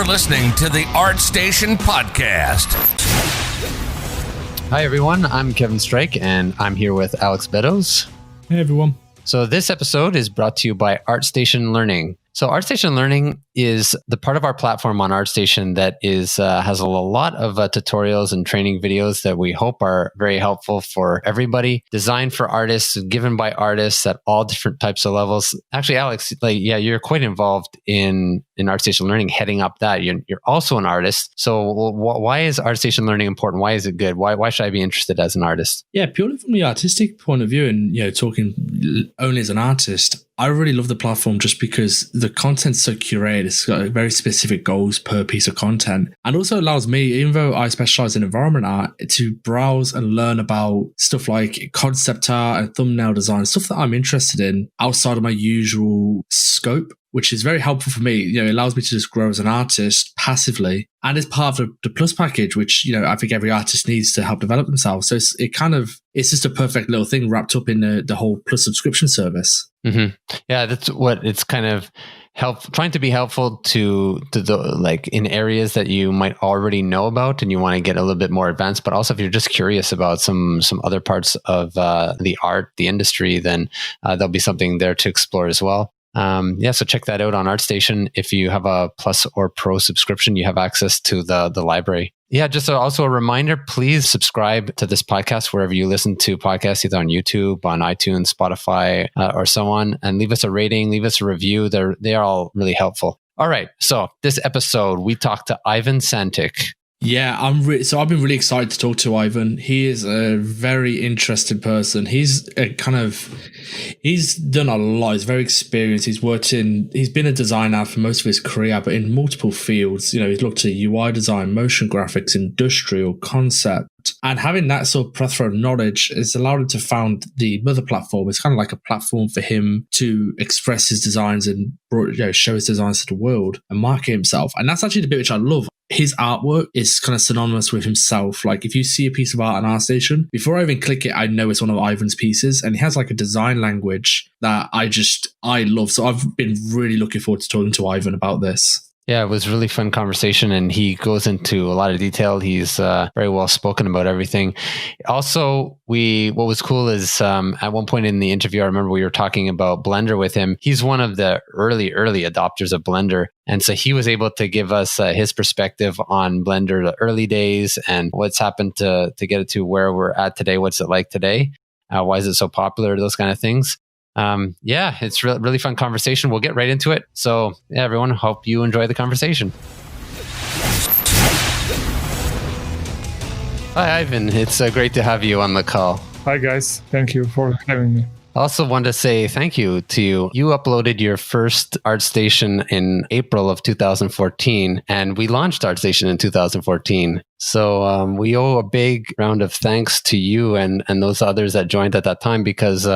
You're listening to the ArtStation Podcast. Hi, everyone. I'm Kevin Strike, and I'm here with Alex Beddoes. Hey, everyone. So this episode is brought to you by ArtStation Learning. So ArtStation Learning is the part of our platform on ArtStation that has a lot of tutorials and training videos that we hope are very helpful for everybody. Designed for artists, given by artists at all different types of levels. Actually, Alex, you're quite involved in ArtStation Learning, heading up that. You're also an artist. So why is ArtStation Learning important? Why is it good? Why should I be interested as an artist? Yeah, purely from the artistic point of view, and talking only as an artist, I really love the platform just because the content's so curated. It's got very specific goals per piece of content, and also allows me, even though I specialize in environment art, to browse and learn about stuff like concept art and thumbnail design, stuff that I'm interested in outside of my usual scope, which is very helpful for me. It allows me to just grow as an artist passively, and it's part of the Plus package, which I think every artist needs to help develop themselves. So it's just a perfect little thing wrapped up in the whole Plus subscription service. Mm-hmm. Yeah, that's what it's kind of trying to be helpful to the in areas that you might already know about and you want to get a little bit more advanced. But also, if you're just curious about some other parts of the industry, then there'll be something there to explore as well. So check that out on ArtStation. If you have a Plus or Pro subscription, you have access to the library. Yeah, just also a reminder, please subscribe to this podcast wherever you listen to podcasts, either on YouTube, on iTunes, Spotify, or so on, and leave us a rating, leave us a review. They are all really helpful. All right, so this episode, we talked to Ivan Šantić. Yeah, I've been really excited to talk to Ivan. He is a very interesting person. He's done a lot. He's very experienced. He's been a designer for most of his career, but in multiple fields. He's looked at UI design, motion graphics, industrial, concept. And having that sort of plethora of knowledge has allowed him to found the Mother platform. It's kind of like a platform for him to express his designs and show his designs to the world and market himself. And that's actually the bit which I love. His artwork is kind of synonymous with himself. Like if you see a piece of art on ArtStation, before I even click it, I know it's one of Ivan's pieces. And he has like a design language that I love. So I've been really looking forward to talking to Ivan about this. Yeah, it was a really fun conversation, and he goes into a lot of detail. He's very well spoken about everything. Also, what was cool is at one point in the interview, I remember we were talking about Blender with him. He's one of the early adopters of Blender. And so he was able to give us his perspective on Blender, the early days, and what's happened to get it to where we're at today. What's it like today? Why is it so popular? Those kind of things. It's really fun conversation. We'll get right into it. So yeah, everyone, hope you enjoy the conversation. Hi, Ivan. It's great to have you on the call. Hi, guys. Thank you for having me. I also want to say thank you to you. You uploaded your first ArtStation in April of 2014, and we launched ArtStation in 2014. So we owe a big round of thanks to you and those others that joined at that time, because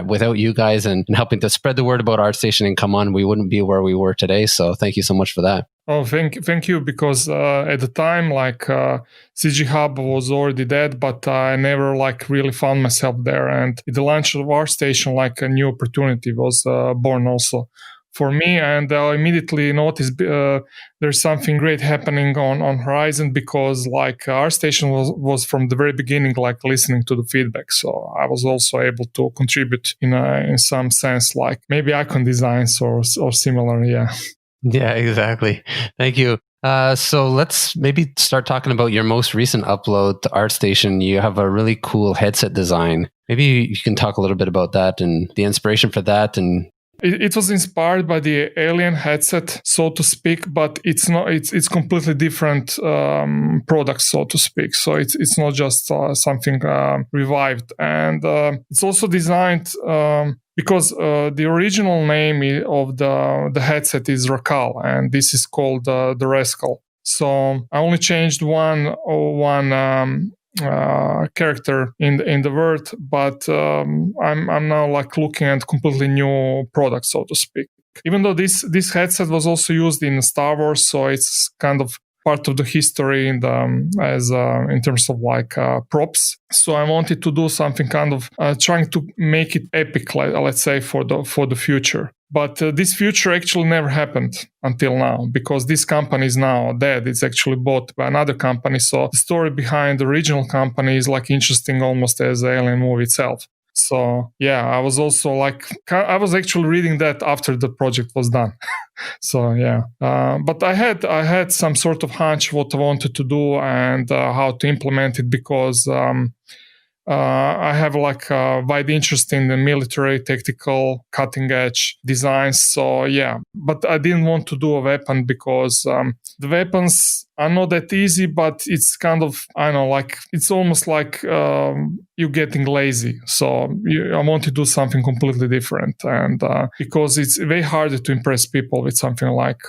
without you guys and helping to spread the word about ArtStation and come on, we wouldn't be where we were today. So thank you so much for that. Oh, thank you, because at the time, CG Hub was already dead, but I never really found myself there. And the launch of ArtStation, a new opportunity was born also for me, and I immediately noticed there's something great happening on Horizon, because ArtStation was from the very beginning listening to the feedback. So I was also able to contribute in some sense, maybe icon designs or similar. Yeah. Yeah, exactly. Thank you. So let's maybe start talking about your most recent upload to ArtStation. You have a really cool headset design. Maybe you can talk a little bit about that and the inspiration for that. And it was inspired by the Alien headset, so to speak, but it's not. It's completely different product, so to speak. So it's not just something revived, and it's also designed. Because the original name of the headset is Rakal, and this is called the Rascal. So I only changed one character in the word, but I'm now looking at completely new product, so to speak. Even though this headset was also used in Star Wars, so it's kind of part of the history in terms of props. So I wanted to do something kind of trying to make it epic, let's say, for the future. But this future actually never happened until now, because this company is now dead. It's actually bought by another company. So the story behind the original company is like interesting almost as the Alien movie itself. So yeah, I was also like, I was actually reading that after the project was done. So yeah, but I had some sort of hunch what I wanted to do and how to implement it, because I have like a wide interest in the military, tactical, cutting edge designs. So yeah, but I didn't want to do a weapon because the weapons are not that easy, but it's kind of, I don't know, like it's almost like you're getting lazy. So I want to do something completely different. And because it's way harder to impress people with something like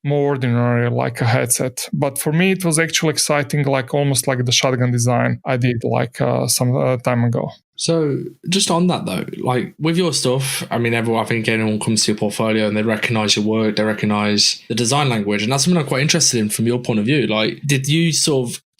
more ordinary, like a headset. But for me, it was actually exciting, like almost like the shotgun design I did like some time ago. So just on that though, like with your stuff, I mean, I think anyone comes to your portfolio and they recognize your work, they recognize the design language. And that's something I'm quite interested in from your point of view. Like, did it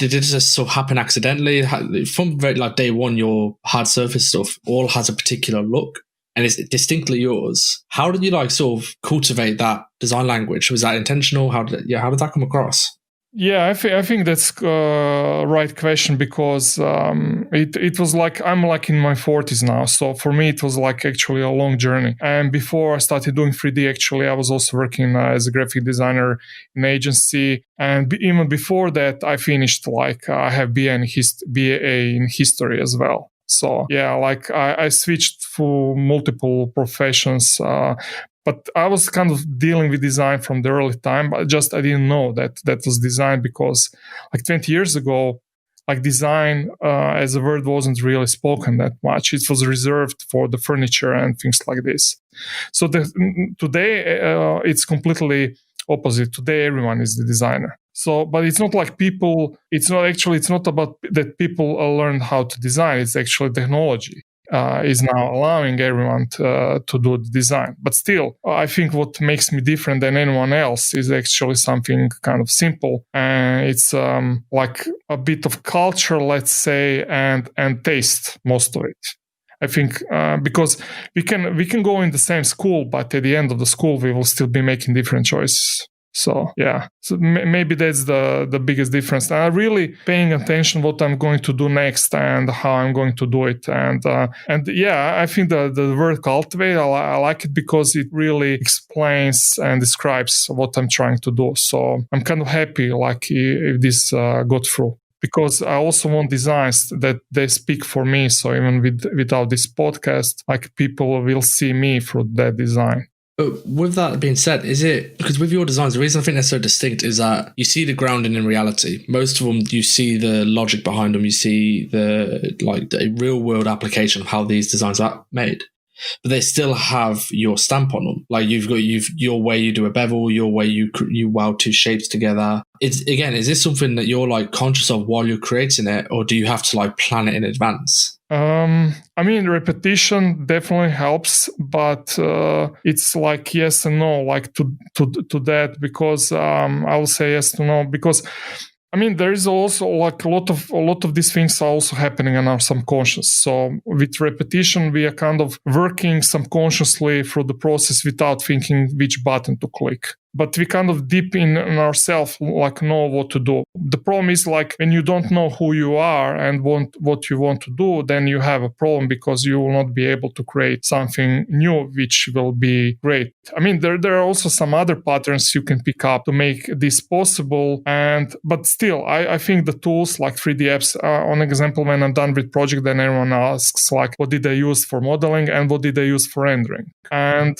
just sort of happen accidentally? From very, like day one, your hard surface stuff all has a particular look and it's distinctly yours. How did you like sort of cultivate that design language? Was that intentional? How did that come across? Yeah, I think that's right question, because it was like, I'm like in my 40s now. So for me, it was like actually a long journey. And before I started doing 3D, actually, I was also working as a graphic designer in an agency. And even before that, I finished like, I have BA in history as well. So yeah, like I switched through multiple professions, but I was kind of dealing with design from the early time, but I didn't know that was design, because like 20 years ago, like design as a word wasn't really spoken that much. It was reserved for the furniture and things like this. So today it's completely opposite. Today everyone is the designer. So, but it's not like it's not about that people learn how to design. It's actually technology is now allowing everyone to do the design. But still, I think what makes me different than anyone else is actually something kind of simple. And it's like a bit of culture, let's say, and taste, most of it. I think because we can go in the same school, but at the end of the school, we will still be making different choices. So yeah, so maybe that's the biggest difference. And I'm really paying attention what I'm going to do next and how I'm going to do it. And yeah, I think the word cultivate, I like it because it really explains and describes what I'm trying to do. So I'm kind of happy like if this got through, because I also want designs that they speak for me. So even without this podcast, like people will see me through that design. But with that being said, is it because with your designs, the reason I think they're so distinct is that you see the grounding in reality. Most of them, you see the logic behind them. You see the real world application of how these designs are made, but they still have your stamp on them. Like you've got your way you do a bevel, your way you weld two shapes together. Is this something that you're like conscious of while you're creating it, or do you have to like plan it in advance? I mean, repetition definitely helps, but it's like yes and no, like to that, because I will say yes to no, because I mean, there is also like a lot of these things are also happening in our subconscious. So with repetition, we are kind of working subconsciously through the process without thinking which button to click. But we kind of deep in ourselves like know what to do. The problem is like when you don't know who you are and what you want to do, then you have a problem, because you will not be able to create something new which will be great. I mean, there are also some other patterns you can pick up to make this possible. But still, I think the tools like 3D apps, on example, when I'm done with project, then everyone asks like, what did I use for modeling and what did I use for rendering? And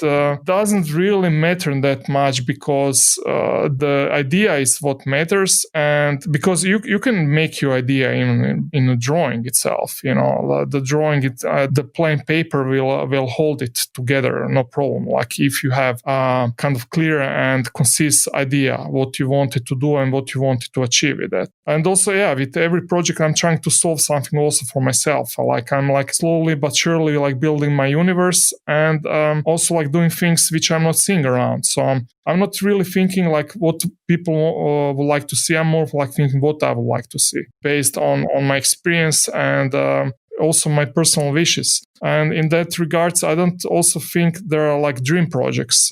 doesn't really matter that much, because the idea is what matters. And because you can make your idea in a drawing itself, you know, the drawing, the plain paper will hold it together, no problem. Like if you have kind of clear and concise idea what you wanted to do and what you wanted to achieve with that. And also, yeah, with every project, I'm trying to solve something also for myself. Like I'm like slowly but surely like building my universe, and also like doing things which I'm not seeing around. So I'm not really thinking like what people would like to see. I'm more like thinking what I would like to see based on my experience and also my personal wishes. And in that regards, I don't also think there are like dream projects.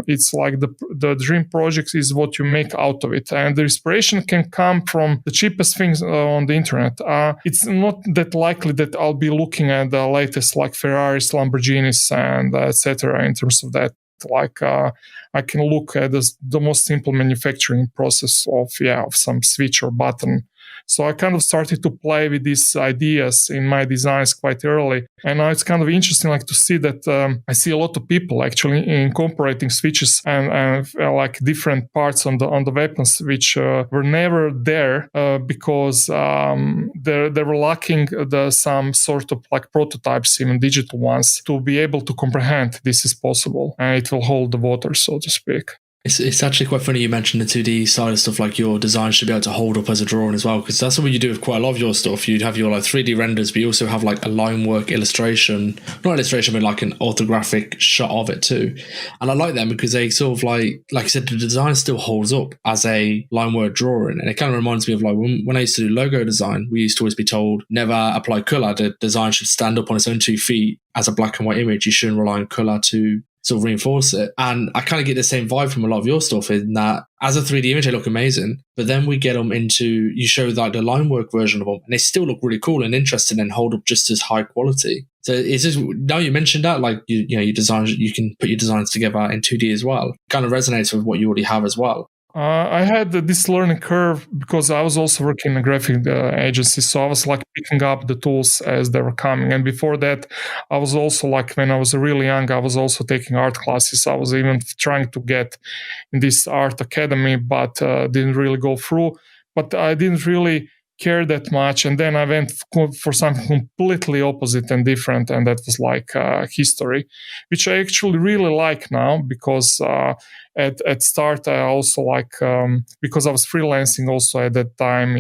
It's like the dream project is what you make out of it. And the inspiration can come from the cheapest things on the internet. It's not that likely that I'll be looking at the latest like Ferraris, Lamborghinis, and etc. in terms of that. Like I can look at the most simple manufacturing process of some switch or button. So I kind of started to play with these ideas in my designs quite early. And now it's kind of interesting like to see that I see a lot of people actually incorporating switches and like different parts on the weapons which were never there because they were lacking some sort of like prototypes, even digital ones, to be able to comprehend this is possible. And it will hold the water, so to speak. It's actually quite funny you mentioned the 2D side of stuff, like your design should be able to hold up as a drawing as well, because that's what you do with quite a lot of your stuff. You'd have your like 3D renders, but you also have like a Linework illustration, not illustration, but like an orthographic shot of it too. And I like them because they sort of like I said, the design still holds up as a Linework drawing. And it kind of reminds me of like when I used to do logo design, we used to always be told never apply color. The design should stand up on its own 2 feet as a black and white image. You shouldn't rely on color to sort of reinforce it. And I kind of get the same vibe from a lot of your stuff in that as a 3D image, they look amazing. But then we get them into, you show like the Linework version of them, and they still look really cool and interesting and hold up just as high quality. So it's just, now you mentioned that, like, your designs, you can put your designs together in 2D as well. It kind of resonates with what you already have as well. I had this learning curve because I was also working in a graphic agency, so I was like picking up the tools as they were coming. And before that, I was also like, when I was really young, I was also taking art classes. I was even trying to get in this art academy, but didn't really go through. But I didn't really care that much, and then I went for something completely opposite and different, and that was like history, which I actually really like now because at start I also like because I was freelancing also at that time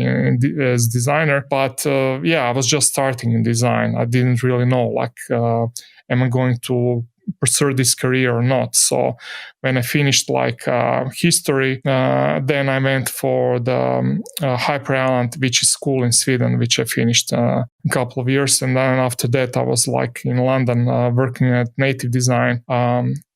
as designer, but I was just starting in design. I didn't really know like am I going to pursue this career or not. So when I finished like history, then I went for the Hyper Island, which is school in Sweden, which I finished a couple of years. And then after that, I was like in London working at native design.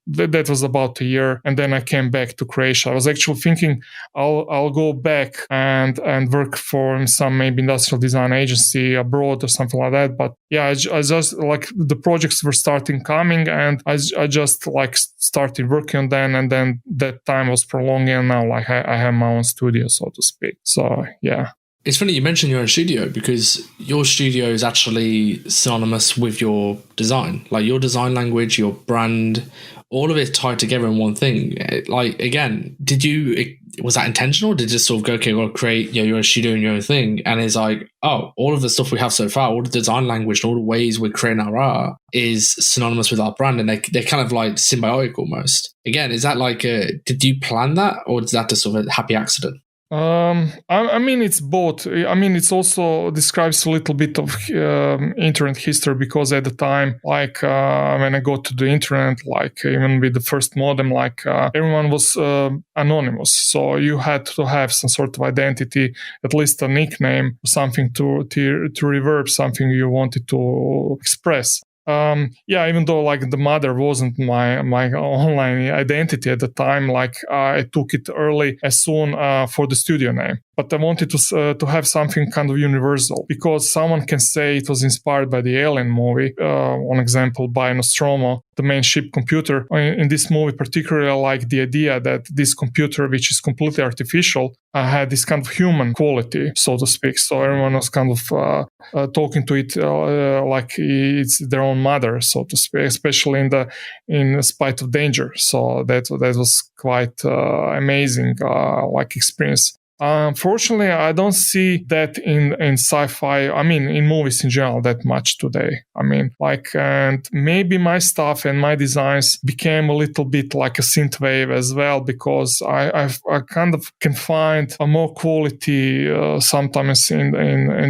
That was about a year, and then I came back to Croatia. I was actually thinking I'll go back and work for some maybe industrial design agency abroad or something like that. But I just like the projects were starting coming, and I just like started working on them, and then that time was prolonging. And now like I have my own studio, so to speak. So yeah. It's funny you mentioned your own studio because your studio is actually synonymous with your design. Like your design language, your brand, all of it tied together in one thing. Like, again, was that intentional? Did you just sort of go, okay, we'll create your own studio and your own thing? And it's like, oh, all of the stuff we have so far, all the design language and all the ways we're creating our art is synonymous with our brand, and they're kind of like symbiotic almost. Again, is that like, did you plan that, or is that just sort of a happy accident? I mean, it's both. I mean, it also describes a little bit of internet history because at the time, like when I go to the internet, like even with the first modem, like everyone was anonymous. So you had to have some sort of identity, at least a nickname, something to reverb something you wanted to express. Even though like the mother wasn't my online identity at the time, like I took it early as soon for the studio name. But I wanted to have something kind of universal because someone can say it was inspired by the Alien movie, on example by Nostromo, the main ship computer. In this movie, particularly I like the idea that this computer, which is completely artificial, had this kind of human quality, so to speak. So everyone was kind of talking to it like it's their own mother, so to speak, especially in spite of danger. So that was quite amazing like experience. Unfortunately, I don't see that in sci-fi, I mean, in movies in general that much today. I mean, like, and maybe my stuff and my designs became a little bit like a synthwave as well, because I kind of can find a more quality sometimes in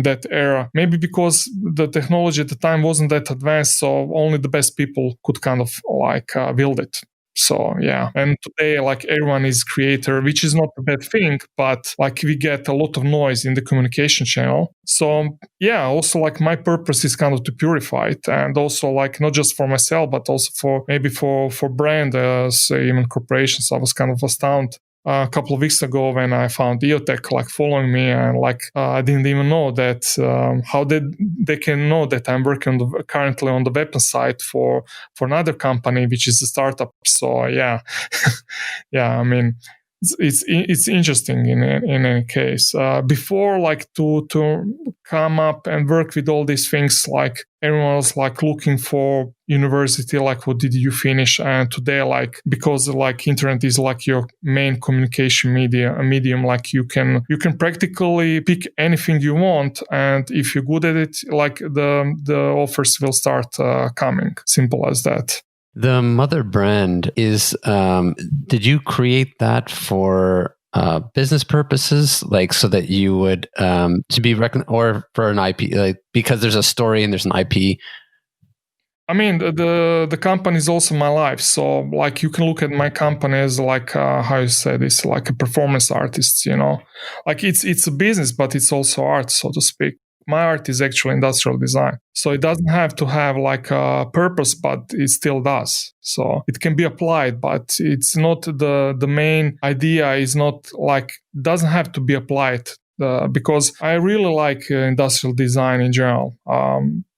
that era. Maybe because the technology at the time wasn't that advanced, so only the best people could kind of like build it. So yeah, and today like everyone is creator, which is not a bad thing, but like we get a lot of noise in the communication channel. So yeah, also like my purpose is kind of to purify it, and also like not just for myself, but also for maybe for brand, say even corporations. I was kind of astounded a couple of weeks ago when I found EOTech like following me, and like I didn't even know that how they can know that I'm working currently on the weapon side for another company, which is a startup. So yeah, yeah, I mean, it's interesting in any case. Before like to come up and work with all these things, like everyone was like looking for university, like what did you finish? And today, like because like internet is like your main communication medium, like you can practically pick anything you want, and if you're good at it, like the offers will start coming. Simple as that. The mother brand is, did you create that for business purposes, like so that you would, to be recognized, or for an IP, like because there's a story and there's an IP? I mean, the company is also my life. So like you can look at my company as like, how you say this, like a performance artist, you know, like it's a business, but it's also art, so to speak. My art is actually industrial design. So it doesn't have to have like a purpose, but it still does. So it can be applied, but it's not the main idea is not like, doesn't have to be applied because I really like industrial design in general.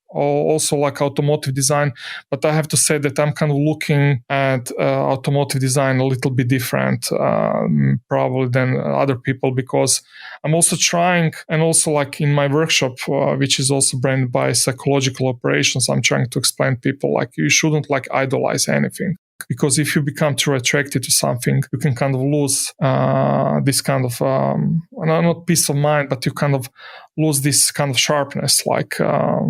Also like automotive design, but I have to say that I'm kind of looking at automotive design a little bit different probably than other people, because I'm also trying, and also like in my workshop, which is also branded by Psychological Operations, I'm trying to explain people like you shouldn't like idolize anything. Because if you become too attracted to something, you can kind of lose this kind of not peace of mind, but you kind of lose this kind of sharpness. Like you're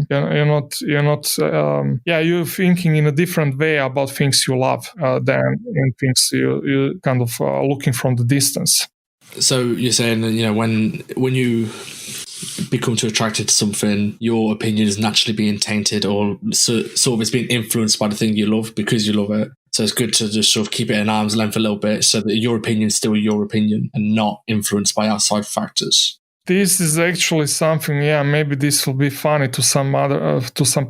thinking in a different way about things you love than in things you kind of looking from the distance. So you're saying that, you know, when you become too attracted to something, your opinion is naturally being tainted, or sort of it's being influenced by the thing you love because you love it. So it's good to just sort of keep it at arm's length a little bit, so that your opinion is still your opinion and not influenced by outside factors. This is actually something, maybe this will be funny to some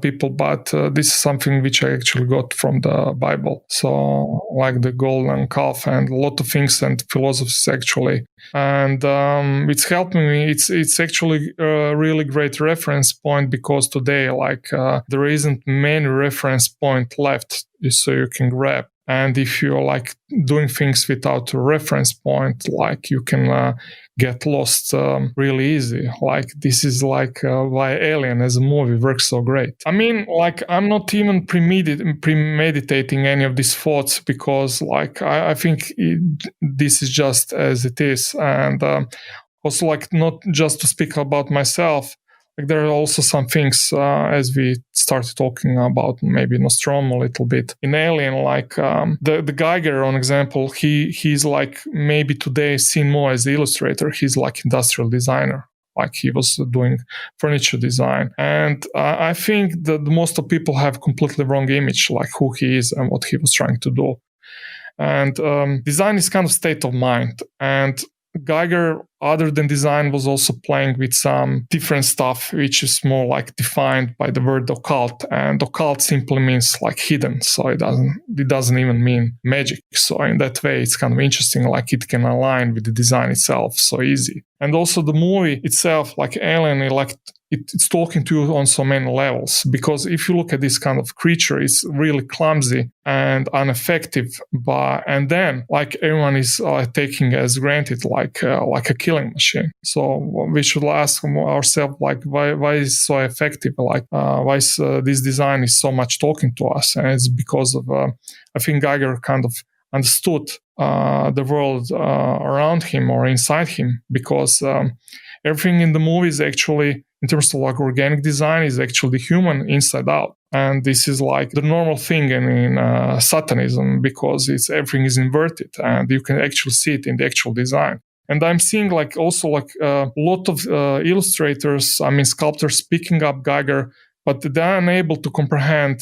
people, but this is something which I actually got from the Bible. So like the golden calf and a lot of things and philosophies actually. And it's helped me. It's actually a really great reference point, because today like there isn't many reference point left so you can grab. And if you're like doing things without a reference point, like you can get lost really easy. Like this is like why Alien as a movie works so great. I mean, like I'm not even premeditating any of these thoughts, because like I think this is just as it is. And also like not just to speak about myself, like there are also some things as we started talking about maybe Nostromo a little bit in Alien, like the Geiger, on example, he's like maybe today seen more as the illustrator. He's like industrial designer, like he was doing furniture design. And I think that most of people have completely wrong image, like who he is and what he was trying to do. And design is kind of state of mind. And Geiger, other than design, was also playing with some different stuff, which is more like defined by the word occult. And occult simply means like hidden. So it doesn't even mean magic. So in that way, it's kind of interesting. Like it can align with the design itself so easy. And also the movie itself, like Alien, like it's talking to you on so many levels, because if you look at this kind of creature, it's really clumsy and ineffective, and then like everyone is taking as granted like a killing machine. So we should ask ourselves like why is it so effective? Like why is this design is so much talking to us? And it's because of I think Geiger kind of understood the world around him or inside him, because everything in the movie is actually, in terms of like organic design, is actually human inside out. And this is like the normal thing in Satanism, because everything is inverted and you can actually see it in the actual design. And I'm seeing like also like a lot of illustrators, sculptors picking up Geiger but they're unable to comprehend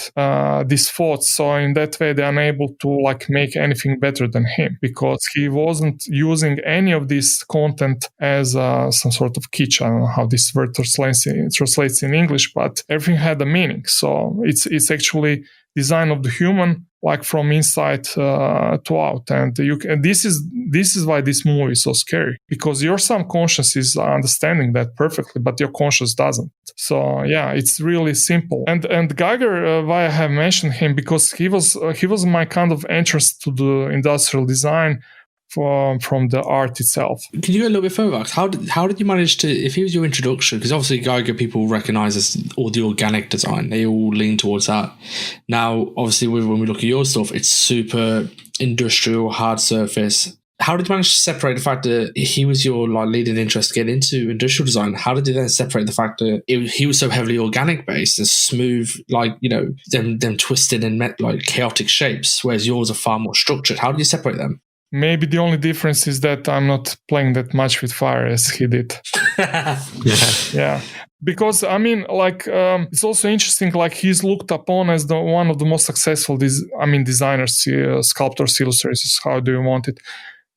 these thoughts. So in that way, they're unable to like make anything better than him, because he wasn't using any of this content as some sort of kitsch. I don't know how this word translates in English, but everything had a meaning. So it's actually design of the human, like from inside to out. And this is why this movie is so scary, because your subconscious is understanding that perfectly, but your conscious doesn't. So yeah, it's really simple. And Geiger, why I have mentioned him, because he was my kind of entrance to the industrial design from the art itself. Can you go a little bit further? How did you manage to, if he was your introduction, because obviously Geiger people recognize as all the organic design, they all lean towards that. Now, obviously, when we look at your stuff, it's super industrial, hard surface. How did you manage to separate the fact that he was your like leading interest to get into industrial design? How did you then separate the fact that he was so heavily organic based and smooth, like, you know, them twisted and like chaotic shapes, whereas yours are far more structured? How did you separate them? Maybe the only difference is that I'm not playing that much with fire as he did. Yeah. Because, I mean, like, it's also interesting, like, he's looked upon as one of the most successful designers, sculptors, illustrators, how do you want it.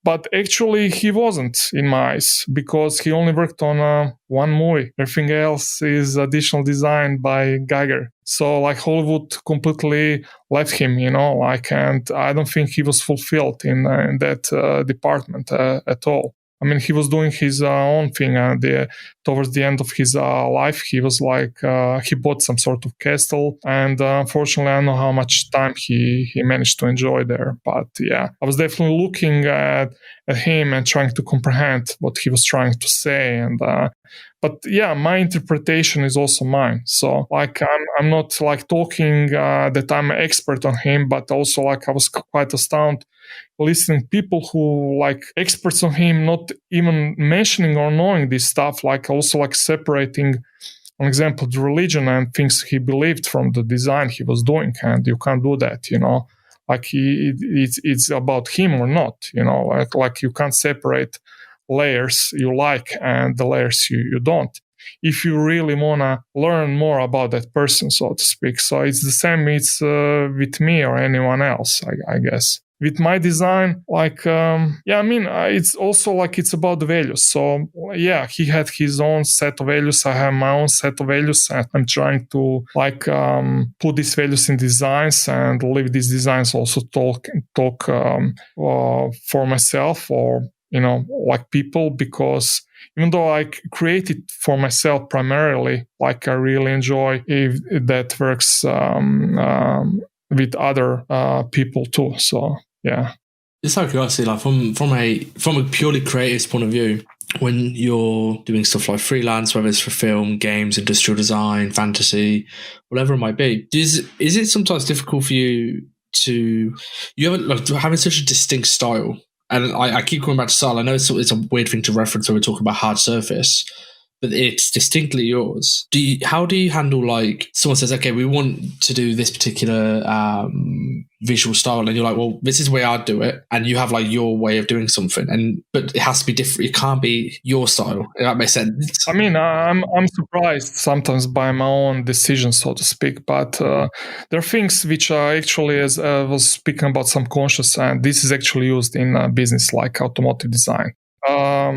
But actually, he wasn't in my eyes, because he only worked on one movie. Everything else is additional design by Geiger. So, like, Hollywood completely left him, you know, like, and I don't think he was fulfilled in that department at all. I mean, he was doing his own thing, and towards the end of his life, he was like, he bought some sort of castle, and unfortunately, I don't know how much time he managed to enjoy there. But yeah, I was definitely looking at him and trying to comprehend what he was trying to say, and but yeah, my interpretation is also mine. So like, I'm not like talking that I'm an expert on him, but also like I was quite astounded listening people who like experts on him, not even mentioning or knowing this stuff, like also like separating, for example, the religion and things he believed from the design he was doing. And you can't do that, you know, like it's about him or not, you know, like you can't separate layers you like and the layers you don't, if you really want to learn more about that person, so to speak. So it's the same, it's with me or anyone else, I guess. With my design, like, it's also like it's about the values. So yeah, he had his own set of values. I have my own set of values, and I'm trying to like put these values in designs and leave these designs also talk for myself, or, you know, like people, because even though I create it for myself primarily, like I really enjoy if that works with other people too. So yeah, it's out of curiosity, like from a purely creative point of view, when you're doing stuff like freelance, whether it's for film, games, industrial design, fantasy, whatever it might be, is it sometimes difficult for you having such a distinct style? And I keep going back to style. I know it's a weird thing to reference when we're talking about hard surface, but it's distinctly yours. How do you handle, like, someone says, okay, we want to do this particular visual style, and you're like, well, this is the way I'd do it, and you have like your way of doing something, but it has to be different. It can't be your style. If that makes sense. I mean, I'm surprised sometimes by my own decisions, so to speak, but there are things which are actually, as I was speaking about subconscious, and this is actually used in business, like automotive design. I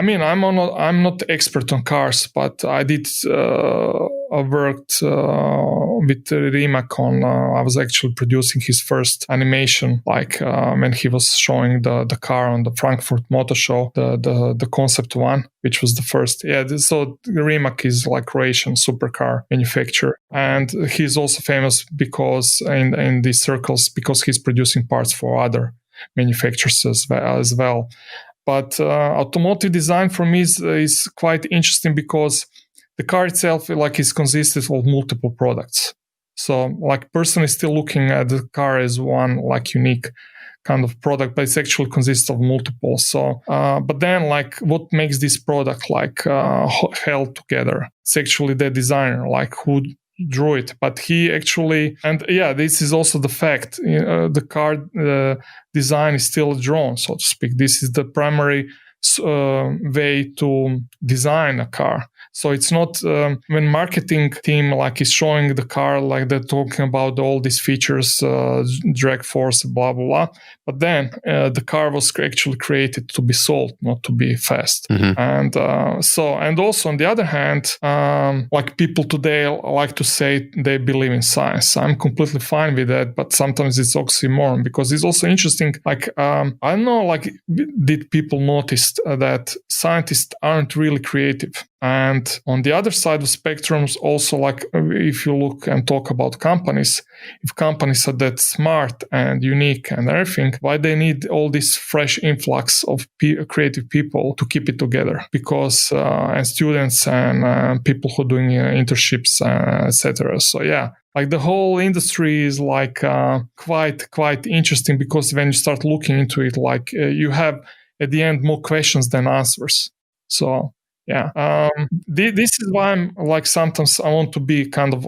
mean, I'm not expert on cars, but I did. I worked with Rimac on. I was actually producing his first animation, like when he was showing the car on the Frankfurt Motor Show, the concept one, which was the first. Yeah, so Rimac is like Croatian supercar manufacturer, and he's also famous because in these circles, because he's producing parts for other manufacturers as well. But automotive design for me is quite interesting, because the car itself like is consisted of multiple products. So like personally still looking at the car as one like unique kind of product, but it's actually consists of multiple. So, but then like what makes this product like held together? It's actually the designer, like who drew it, but he actually, and yeah, this is also the fact, the car design is still drawn, so to speak. This is the primary way to design a car. So it's not when marketing team like is showing the car, like they're talking about all these features, drag force, blah blah blah. But then the car was actually created to be sold, not to be fast. And and also on the other hand, like people today like to say they believe in science. I'm completely fine with that, but sometimes it's oxymoron, because it's also interesting. Like I don't know, like did people notice that scientists aren't really creative? And on the other side of spectrums, also, like if you look and talk about companies, if companies are that smart and unique and everything, why they need all this fresh influx of creative people to keep it together? Because and students and people who are doing internships, etc. So yeah, like the whole industry is like quite interesting, because when you start looking into it, like you have at the end more questions than answers. So yeah, this is why I'm like sometimes I want to be kind of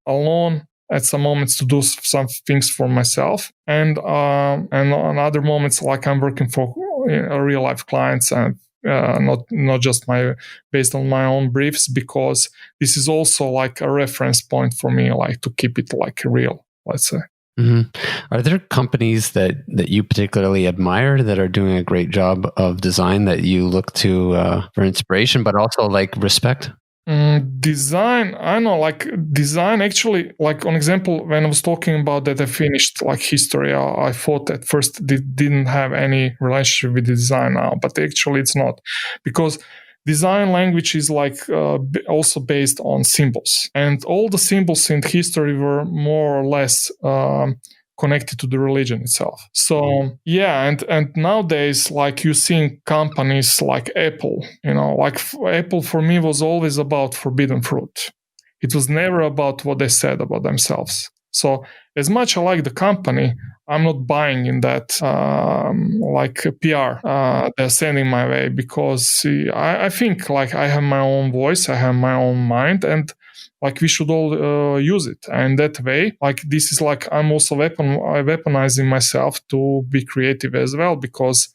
alone at some moments to do some things for myself, and on other moments like I'm working for real life clients, and not just based on my own briefs, because this is also like a reference point for me, like to keep it like real, let's say. Are there companies that you particularly admire that are doing a great job of design that you look to for inspiration, but also like respect? Design, I know, like design actually, like on example, when I was talking about that I finished like history, I thought at first it didn't have any relationship with the design now, but actually it's not, because design language is like also based on symbols, and all the symbols in history were more or less connected to the religion itself. So yeah, and nowadays, like you see companies like Apple, like Apple for me was always about forbidden fruit. It was never about what they said about themselves. So as much I like the company, I'm not buying in that like PR they're sending my way, because I think like I have my own voice, I have my own mind, and like we should all use it. And that way, like this is like I'm also weaponizing myself to be creative as well, because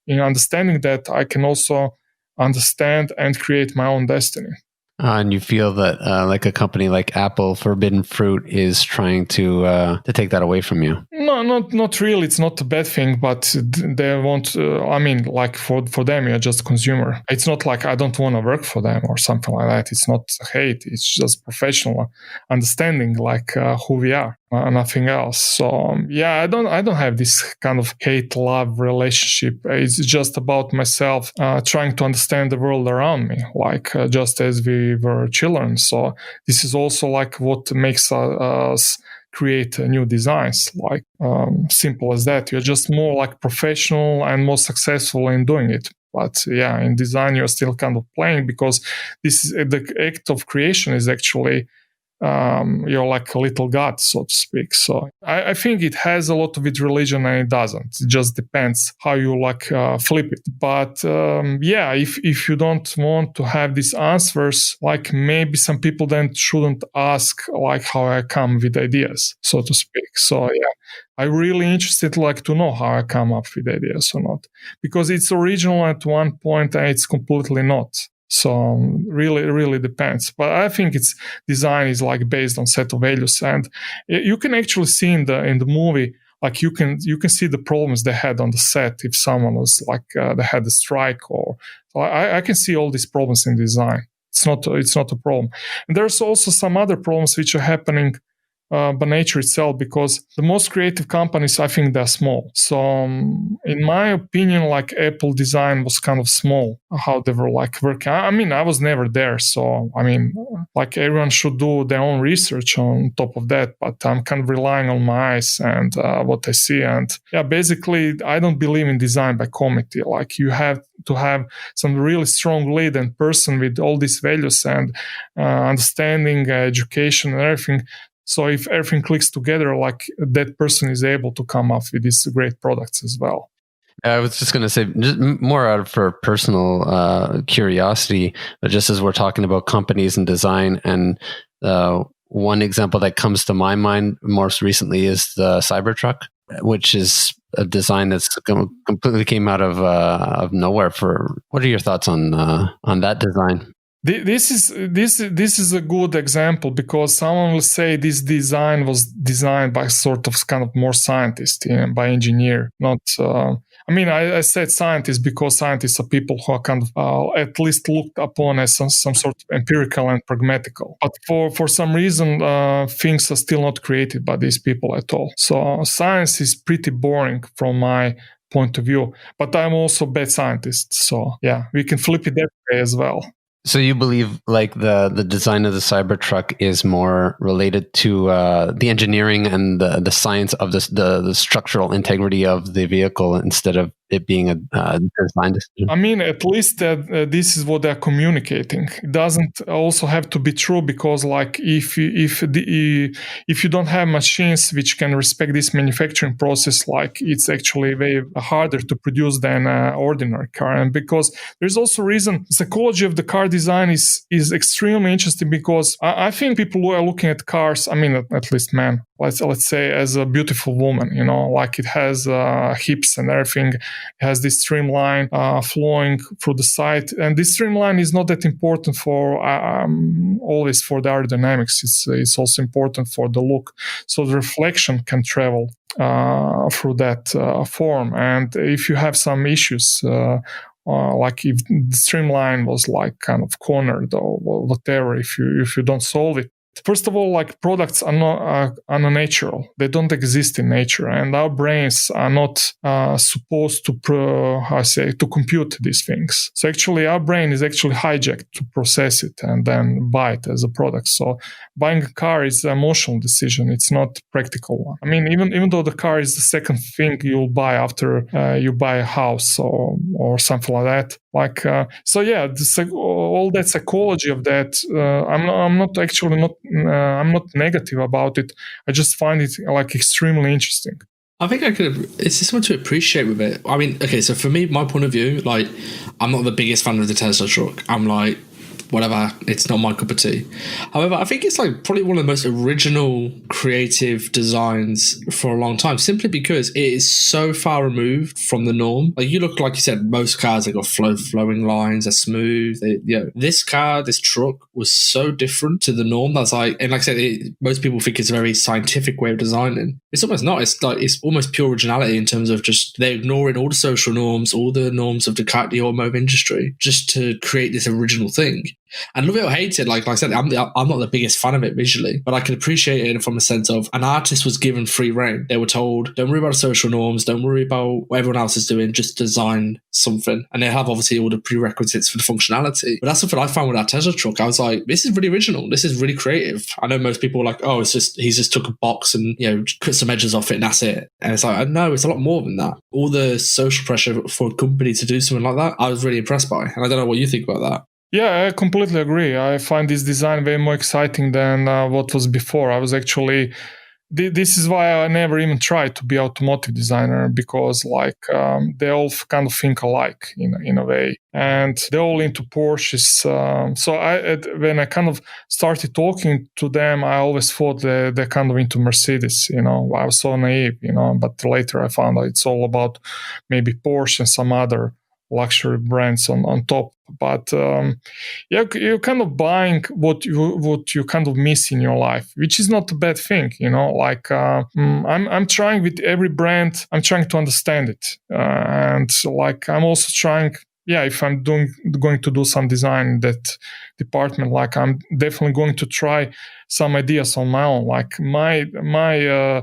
in understanding that I can also understand and create my own destiny. And you feel that like a company like Apple, forbidden fruit is trying to take that away from you? No, not really. It's not a bad thing, but they want. I mean, like for them, you're just a consumer. It's not like I don't want to work for them or something like that. It's not hate. It's just professional understanding, like who we are, nothing else. So yeah, I don't have this kind of hate-love relationship. It's just about myself trying to understand the world around me, like just as we were children. So this is also like what makes us create new designs, like simple as that. You're just more like professional and more successful in doing it. But yeah, in design you're still kind of playing, because this is the act of creation is actually you're like a little god, so to speak. So I think it has a lot with religion, and it doesn't. It just depends how you like flip it. But yeah, if you don't want to have these answers, like maybe some people then shouldn't ask like how I come with ideas, so to speak. So yeah, I'm really interested like to know how I come up with ideas or not, because it's original at one point and it's completely not. So really depends. But I think it's design is like based on set of values, and you can actually see in the movie, like you can see the problems they had on the set. If someone was like they had a strike, or I can see all these problems in design. It's not a problem. And there's also some other problems which are happening by nature itself, because the most creative companies, I think they're small. So in my opinion, like Apple design was kind of small, how they were like working. I mean, I was never there. So, I mean, like everyone should do their own research on top of that, but I'm kind of relying on my eyes and what I see. And yeah, basically, I don't believe in design by committee. Like you have to have some really strong lead and person with all these values and understanding, education and everything. So if everything clicks together, like that person is able to come up with these great products as well. I was just going to say, just more out of for personal curiosity, but just as we're talking about companies and design, and one example that comes to my mind most recently is the Cybertruck, which is a design that's completely came out of nowhere. What are your thoughts on that design? This is a good example, because someone will say this design was designed by sort of kind of more scientist, by engineer, not. I said scientists because scientists are people who are kind of at least looked upon as some sort of empirical and pragmatical. But for some reason, things are still not created by these people at all. So science is pretty boring from my point of view. But I'm also a bad scientist. So yeah, we can flip it that way as well. So you believe like the design of the Cybertruck is more related to the engineering and the science of the structural integrity of the vehicle instead of it being a design decision? I mean, at least this is what they're communicating. It doesn't also have to be true, because like if you don't have machines which can respect this manufacturing process, like it's actually way harder to produce than an ordinary car. And because there's also reason, psychology of the car design is extremely interesting, because I think people who are looking at cars, I mean, at least men, let's say, as a beautiful woman, like it has hips and everything. It has this streamline flowing through the side, and this streamline is not that important for always for the aerodynamics. It's also important for the look, so the reflection can travel through that form. And if you have some issues, like if the streamline was like kind of cornered or whatever, if you don't solve it. First of all, like products are not unnatural. They don't exist in nature, and our brains are not supposed to compute these things. So actually, our brain is actually hijacked to process it and then buy it as a product. So buying a car is an emotional decision. It's not a practical one. I mean, even though the car is the second thing you'll buy after you buy a house or something like that. Like so, yeah. All that psychology of that. I'm not negative about it. I just find it like extremely interesting. I think it's just something to appreciate with it. I mean, okay, so for me, my point of view, like, I'm not the biggest fan of the Tesla truck. I'm like, whatever, it's not my cup of tea. However, I think it's like probably one of the most original creative designs for a long time, simply because it is so far removed from the norm. Like you look, like you said, most cars, they got flowing lines, they're smooth. This truck was so different to the norm. That's like, and like I said, most people think it's a very scientific way of designing. It's almost not. It's almost pure originality in terms of just they're ignoring all the social norms, all the norms of the automotive industry, just to create this original thing. And love it or hate it, like I said, I'm not the biggest fan of it visually, but I can appreciate it from a sense of an artist was given free rein. They were told, don't worry about the social norms, don't worry about what everyone else is doing, just design something. And they have obviously all the prerequisites for the functionality. But that's something I found with that Tesla truck. I was like, this is really original. This is really creative. I know most people are like, oh, he's just took a box and cut some edges off it and that's it. And it's like, no, it's a lot more than that. All the social pressure for a company to do something like that, I was really impressed by. And I don't know what you think about that. Yeah, I completely agree. I find this design way more exciting than what was before. I was actually, this is why I never even tried to be automotive designer, because like they all kind of think alike in a way, and they're all into Porsches. So when I kind of started talking to them, I always thought they're kind of into Mercedes. I was so naive, but later I found out it's all about maybe Porsche and some other luxury brands on top. But you're kind of buying what you kind of miss in your life, which is not a bad thing, like I'm trying with every brand, I'm trying to understand it, and like I'm also trying, if I'm going to do some design in that department, like I'm definitely going to try some ideas on my own. Like my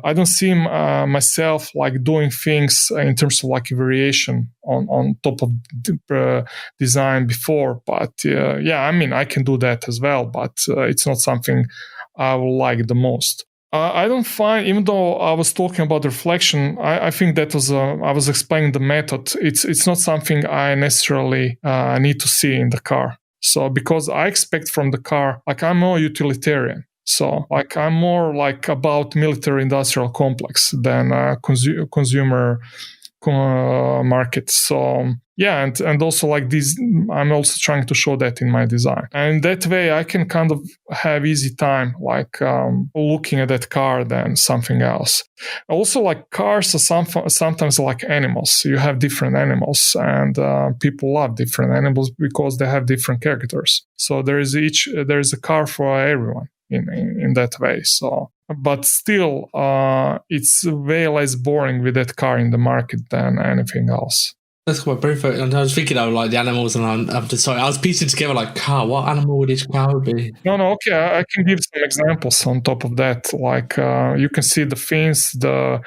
I don't see myself like doing things in terms of like variation on top of design before. But I mean, I can do that as well, but it's not something I will like the most. I don't find, even though I was talking about reflection, I think that was I was explaining the method. It's not something I necessarily need to see in the car. So because I expect from the car, like I'm more utilitarian. So like I'm more like about military industrial complex than consumer market. So yeah, and also like this, I'm also trying to show that in my design, and that way I can kind of have easy time like looking at that car than something else. Also, like cars are sometimes like animals. You have different animals, and people love different animals because they have different characters. So there is a car for everyone in that way. So, but still, it's way less boring with that car in the market than anything else. That's quite perfect. And I was thinking of like the animals, and I'm just sorry, I was piecing together like car. What animal would this car be? No, okay, I can give some examples on top of that. Like you can see the fins, the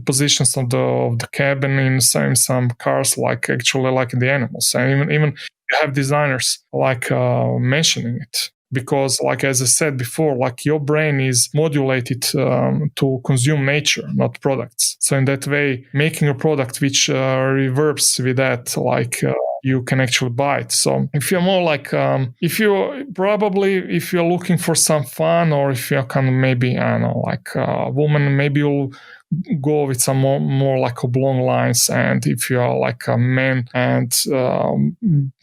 positions of the cabin in some cars, like actually like in the animals, and even you have designers like mentioning it. Because, like as I said before, like your brain is modulated to consume nature, not products. So in that way, making a product which reverbs with that, like you can actually buy it. So if you're more like, if you're looking for some fun, or if you're kind of maybe, I don't know, like a woman, maybe you'll go with some more like oblong lines. And if you are like a man, and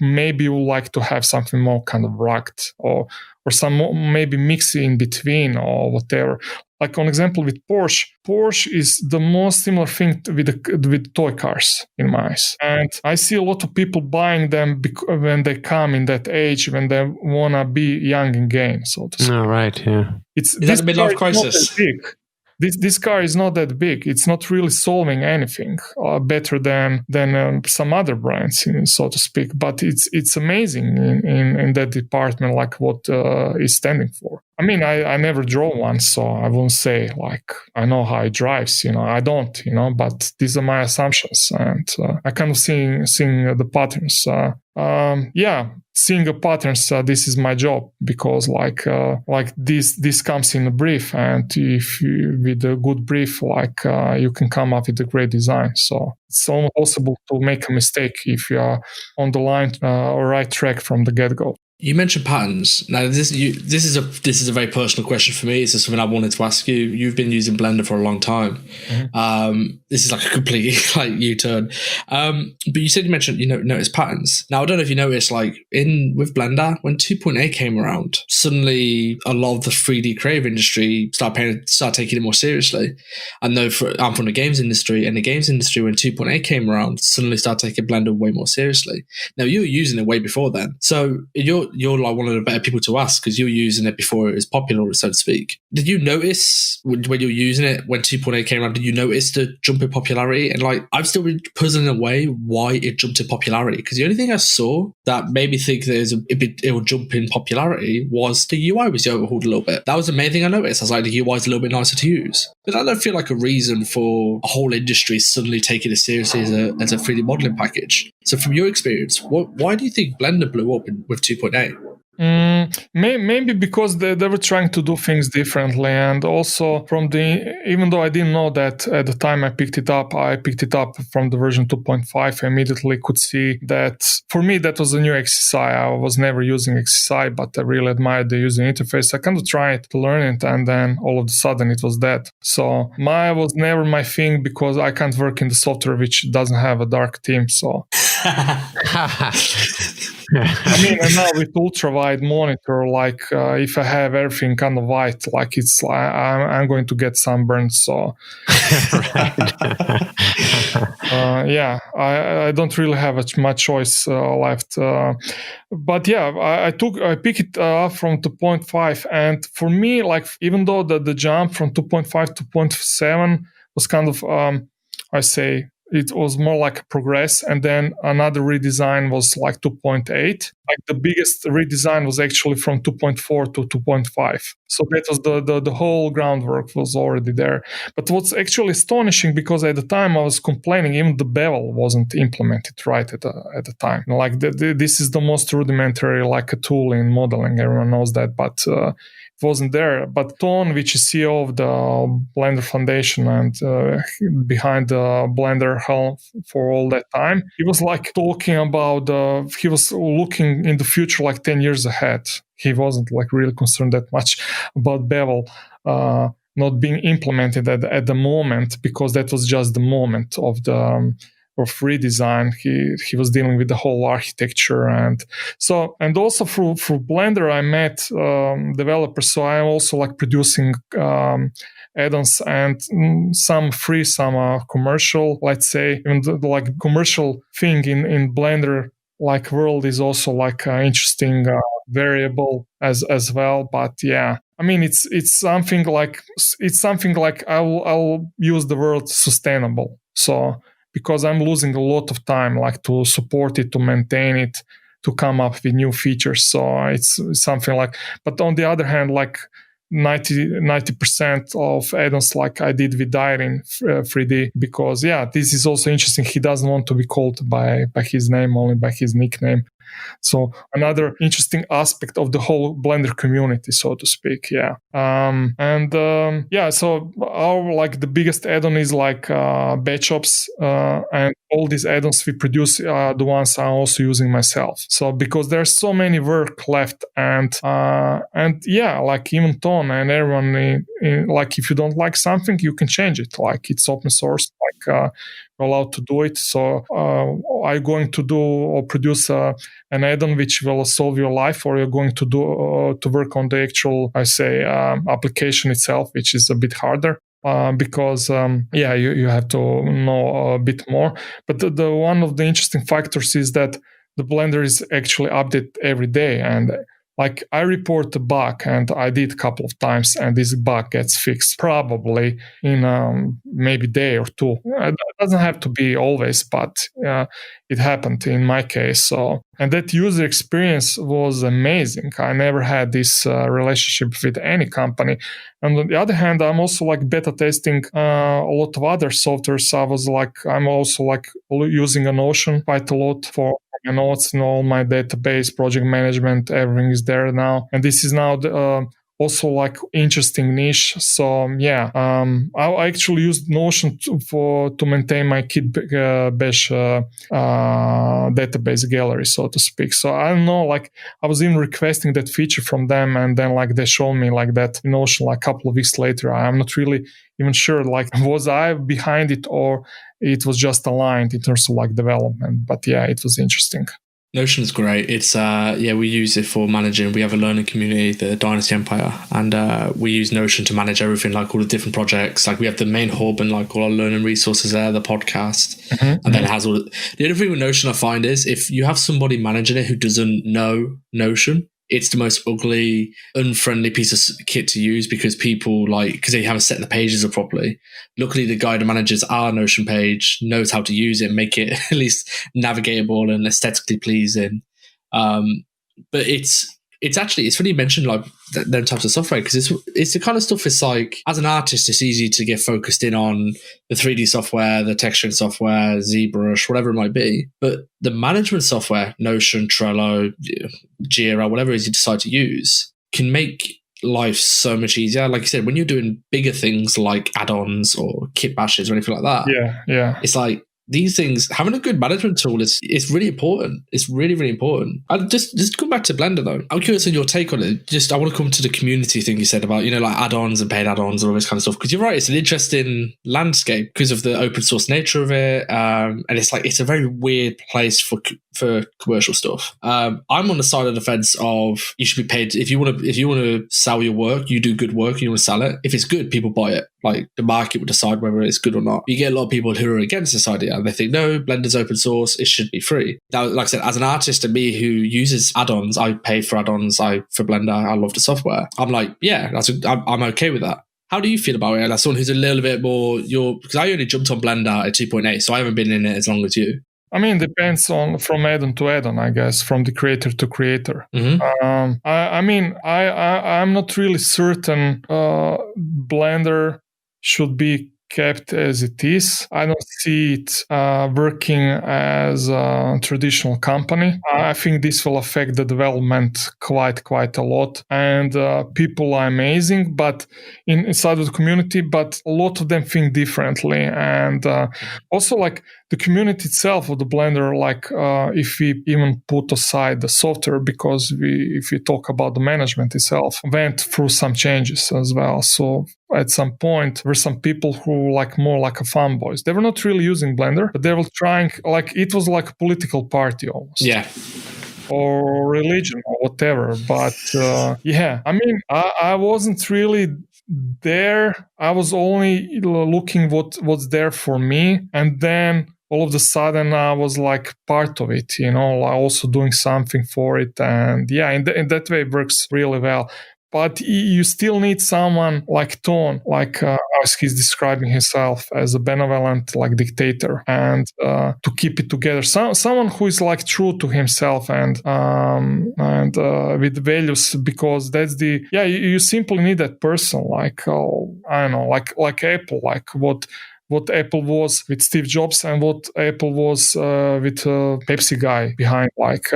maybe you like to have something more kind of rugged, or some maybe mix in between or whatever. Like an example with Porsche is the most similar thing with toy cars in my eyes. And I see a lot of people buying them when they come in that age, when they want to be young again, so to say. Oh, right, yeah. Is that a midlife crisis? This car is not that big. It's not really solving anything better than some other brands, so to speak. But it's amazing in that department, like what is standing for. I mean, I never drove one, so I won't say like I know how it drives. I don't. But these are my assumptions, and I kind of seeing the patterns. Seeing the patterns. This is my job, because like this comes in a brief, and if you, with a good brief, like you can come up with a great design. So it's almost possible to make a mistake if you are on the line or right track from the get-go. You mentioned patterns. Now, this is a very personal question for me. It's just something I wanted to ask you. You've been using Blender for a long time. Mm-hmm. This is like a complete like U-turn. But you said you mentioned notice patterns. Now, I don't know if you noticed, like with Blender, when 2.8 came around, suddenly a lot of the 3D creative industry started taking it more seriously. I know I'm from the games industry, and the games industry, when 2.8 came around, suddenly started taking Blender way more seriously. Now, you were using it way before then, so you're like one of the better people to ask, because you were using it before it was popular, so to speak. Did you notice when you were using it, when 2.8 came around, did you notice the jump in popularity? And like, I've still been puzzling away why it jumped in popularity, because the only thing I saw that made me think that it would jump in popularity was the UI was overhauled a little bit. That was the main thing I noticed. I was like, the UI is a little bit nicer to use. But I don't feel like a reason for a whole industry suddenly taking it seriously as a 3D modeling package. So from your experience, why do you think Blender blew up with 2.8? Maybe because they were trying to do things differently, and also even though I didn't know that at the time I picked it up from the version 2.5. I immediately could see that for me that was a new XSI. I was never using XSI, but I really admired the user interface. I kind of tried to learn it, and then all of a sudden it was that. So was never my thing, because I can't work in the software which doesn't have a dark theme. So I mean, and now with ultra-wide monitor, like if I have everything kind of white, like it's I'm going to get sunburned. So I don't really have much choice left. But yeah, I picked it up from 2.5, and for me, like even though the jump from 2.5 to 2.7 was kind of I say, it was more like a progress, and then another redesign was like 2.8. Like the biggest redesign was actually from 2.4 to 2.5. So that was the whole groundwork was already there. But what's actually astonishing, because at the time I was complaining, even the bevel wasn't implemented right at the time. Like this is the most rudimentary like a tool in modeling. Everyone knows that, but wasn't there. But Ton, which is CEO of the Blender Foundation and behind the Blender helm for all that time, he was like talking about he was looking in the future like 10 years ahead. He wasn't like really concerned that much about bevel not being implemented at the moment, because that was just the moment of the of redesign. He was dealing with the whole architecture, and also through Blender I met developers. So I'm also like producing add-ons, and some free, some commercial. Let's say even the like commercial thing in Blender like world is also like an interesting variable as well. But yeah, I mean it's something like I'll use the word sustainable. So because I'm losing a lot of time like to support it, to maintain it, to come up with new features. So it's something like, but on the other hand, like 90% of add-ons like I did with Dyer in 3D, because yeah, this is also interesting. He doesn't want to be called by his name, only by his nickname. So another interesting aspect of the whole Blender community, so to speak. Yeah. So our like the biggest add-on is like batch ops, and all these add-ons we produce are the ones I'm also using myself. So because there's so many work left, and yeah, like even Ton and everyone, like if you don't like something, you can change it. Like it's open source. Like allowed to do it. So are you going to do or produce an add-on which will solve your life, or you're going to do to work on the actual, application itself, which is a bit harder? Because you have to know a bit more. But the one of the interesting factors is that the Blender is actually updated every day, and like I report a bug, and I did a couple of times, and this bug gets fixed probably in maybe a day or two. It doesn't have to be always, but it happened in my case. So, and that user experience was amazing. I never had this relationship with any company. And on the other hand, I'm also like beta testing a lot of other softwares. I'm also like using a Notion quite a lot for my notes and all my database, project management, everything is there now. And this is now also like interesting niche. So yeah, I actually used Notion to maintain my Kit Bash database gallery, so to speak. So I don't know, like I was even requesting that feature from them, and then like they showed me like that in Notion like a couple of weeks later. I'm not really even sure like was I behind it or it was just aligned in terms of like development. But yeah, it was interesting. Notion's great. It's we use it for managing. We have a learning community, the Dynasty Empire, and we use Notion to manage everything, like all the different projects. Like we have the main hub and like all our learning resources there, the podcast, and then it has all. The other thing with Notion I find is if you have somebody managing it who doesn't know Notion, it's the most ugly, unfriendly piece of kit to use because people because they haven't set the pages up properly. Luckily, the guy that manages our Notion page knows how to use it, make it at least navigatable and aesthetically pleasing. But it's funny you mentioned like them types of software, because it's the kind of stuff. It's like as an artist, it's easy to get focused in on the 3D software, the texturing software, ZBrush, whatever it might be. But the management software, Notion, Trello, Jira, whatever it is you decide to use, can make life so much easier. Like you said, when you're doing bigger things like add-ons or kit bashes or anything like that, yeah, it's like these things, having a good management tool is really important. It's really, really important. And just come back to Blender though. I'm curious on your take on it. I want to come to the community thing you said about, like add-ons and paid add-ons and all this kind of stuff. Because you're right, it's an interesting landscape because of the open source nature of it. And it's a very weird place for commercial stuff. I'm on the side of the fence of you should be paid. If you want to sell your work, you do good work, you want to sell it. If it's good, people buy it. Like the market will decide whether it's good or not. You get a lot of people who are against this idea and they think, no, Blender's open source, it should be free. Now, like I said, as an artist and me who uses add-ons, I pay for add-ons, for Blender, I love the software. I'm like, yeah, I'm okay with that. How do you feel about it? As someone who's a little bit more, because I only jumped on Blender at 2.8, so I haven't been in it as long as you. I mean, it depends on from add-on to add-on, I guess, from the creator to creator. Mm-hmm. I'm not really certain Blender should be kept as it is. I don't see it working as a traditional company. I think this will affect the development quite a lot. And people are amazing, but inside of the community, but a lot of them think differently. And also like the community itself of the Blender, if we even put aside the software, because if we talk about the management itself, went through some changes as well. So at some point were some people who like more like a fanboys. They were not really using Blender, but they were trying, like it was like a political party almost. Yeah. Or religion or whatever. But I mean, I wasn't really there. I was only looking what's there for me. And then all of a sudden I was like part of it, also doing something for it. And in that way it works really well. But you still need someone like Tone, like as he's describing himself as a benevolent like dictator, and to keep it together. Someone who is like true to himself and with values, because that's you simply need that person. Like I don't know, like Apple, like what Apple was with Steve Jobs and what Apple was with Pepsi guy behind. Like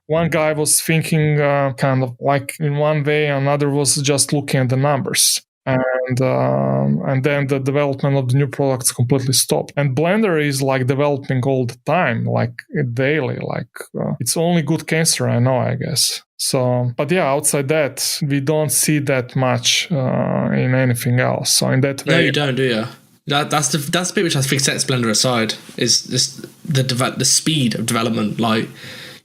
one guy was thinking kind of like in one way, another was just looking at the numbers. And then the development of the new products completely stopped. And Blender is like developing all the time, like daily. Like it's only good cancer, I know, I guess. So, but outside that, we don't see that much in anything else. So in that way, no, you don't, do you? That's the bit which I think sets Blender aside, is this the speed of development. Like,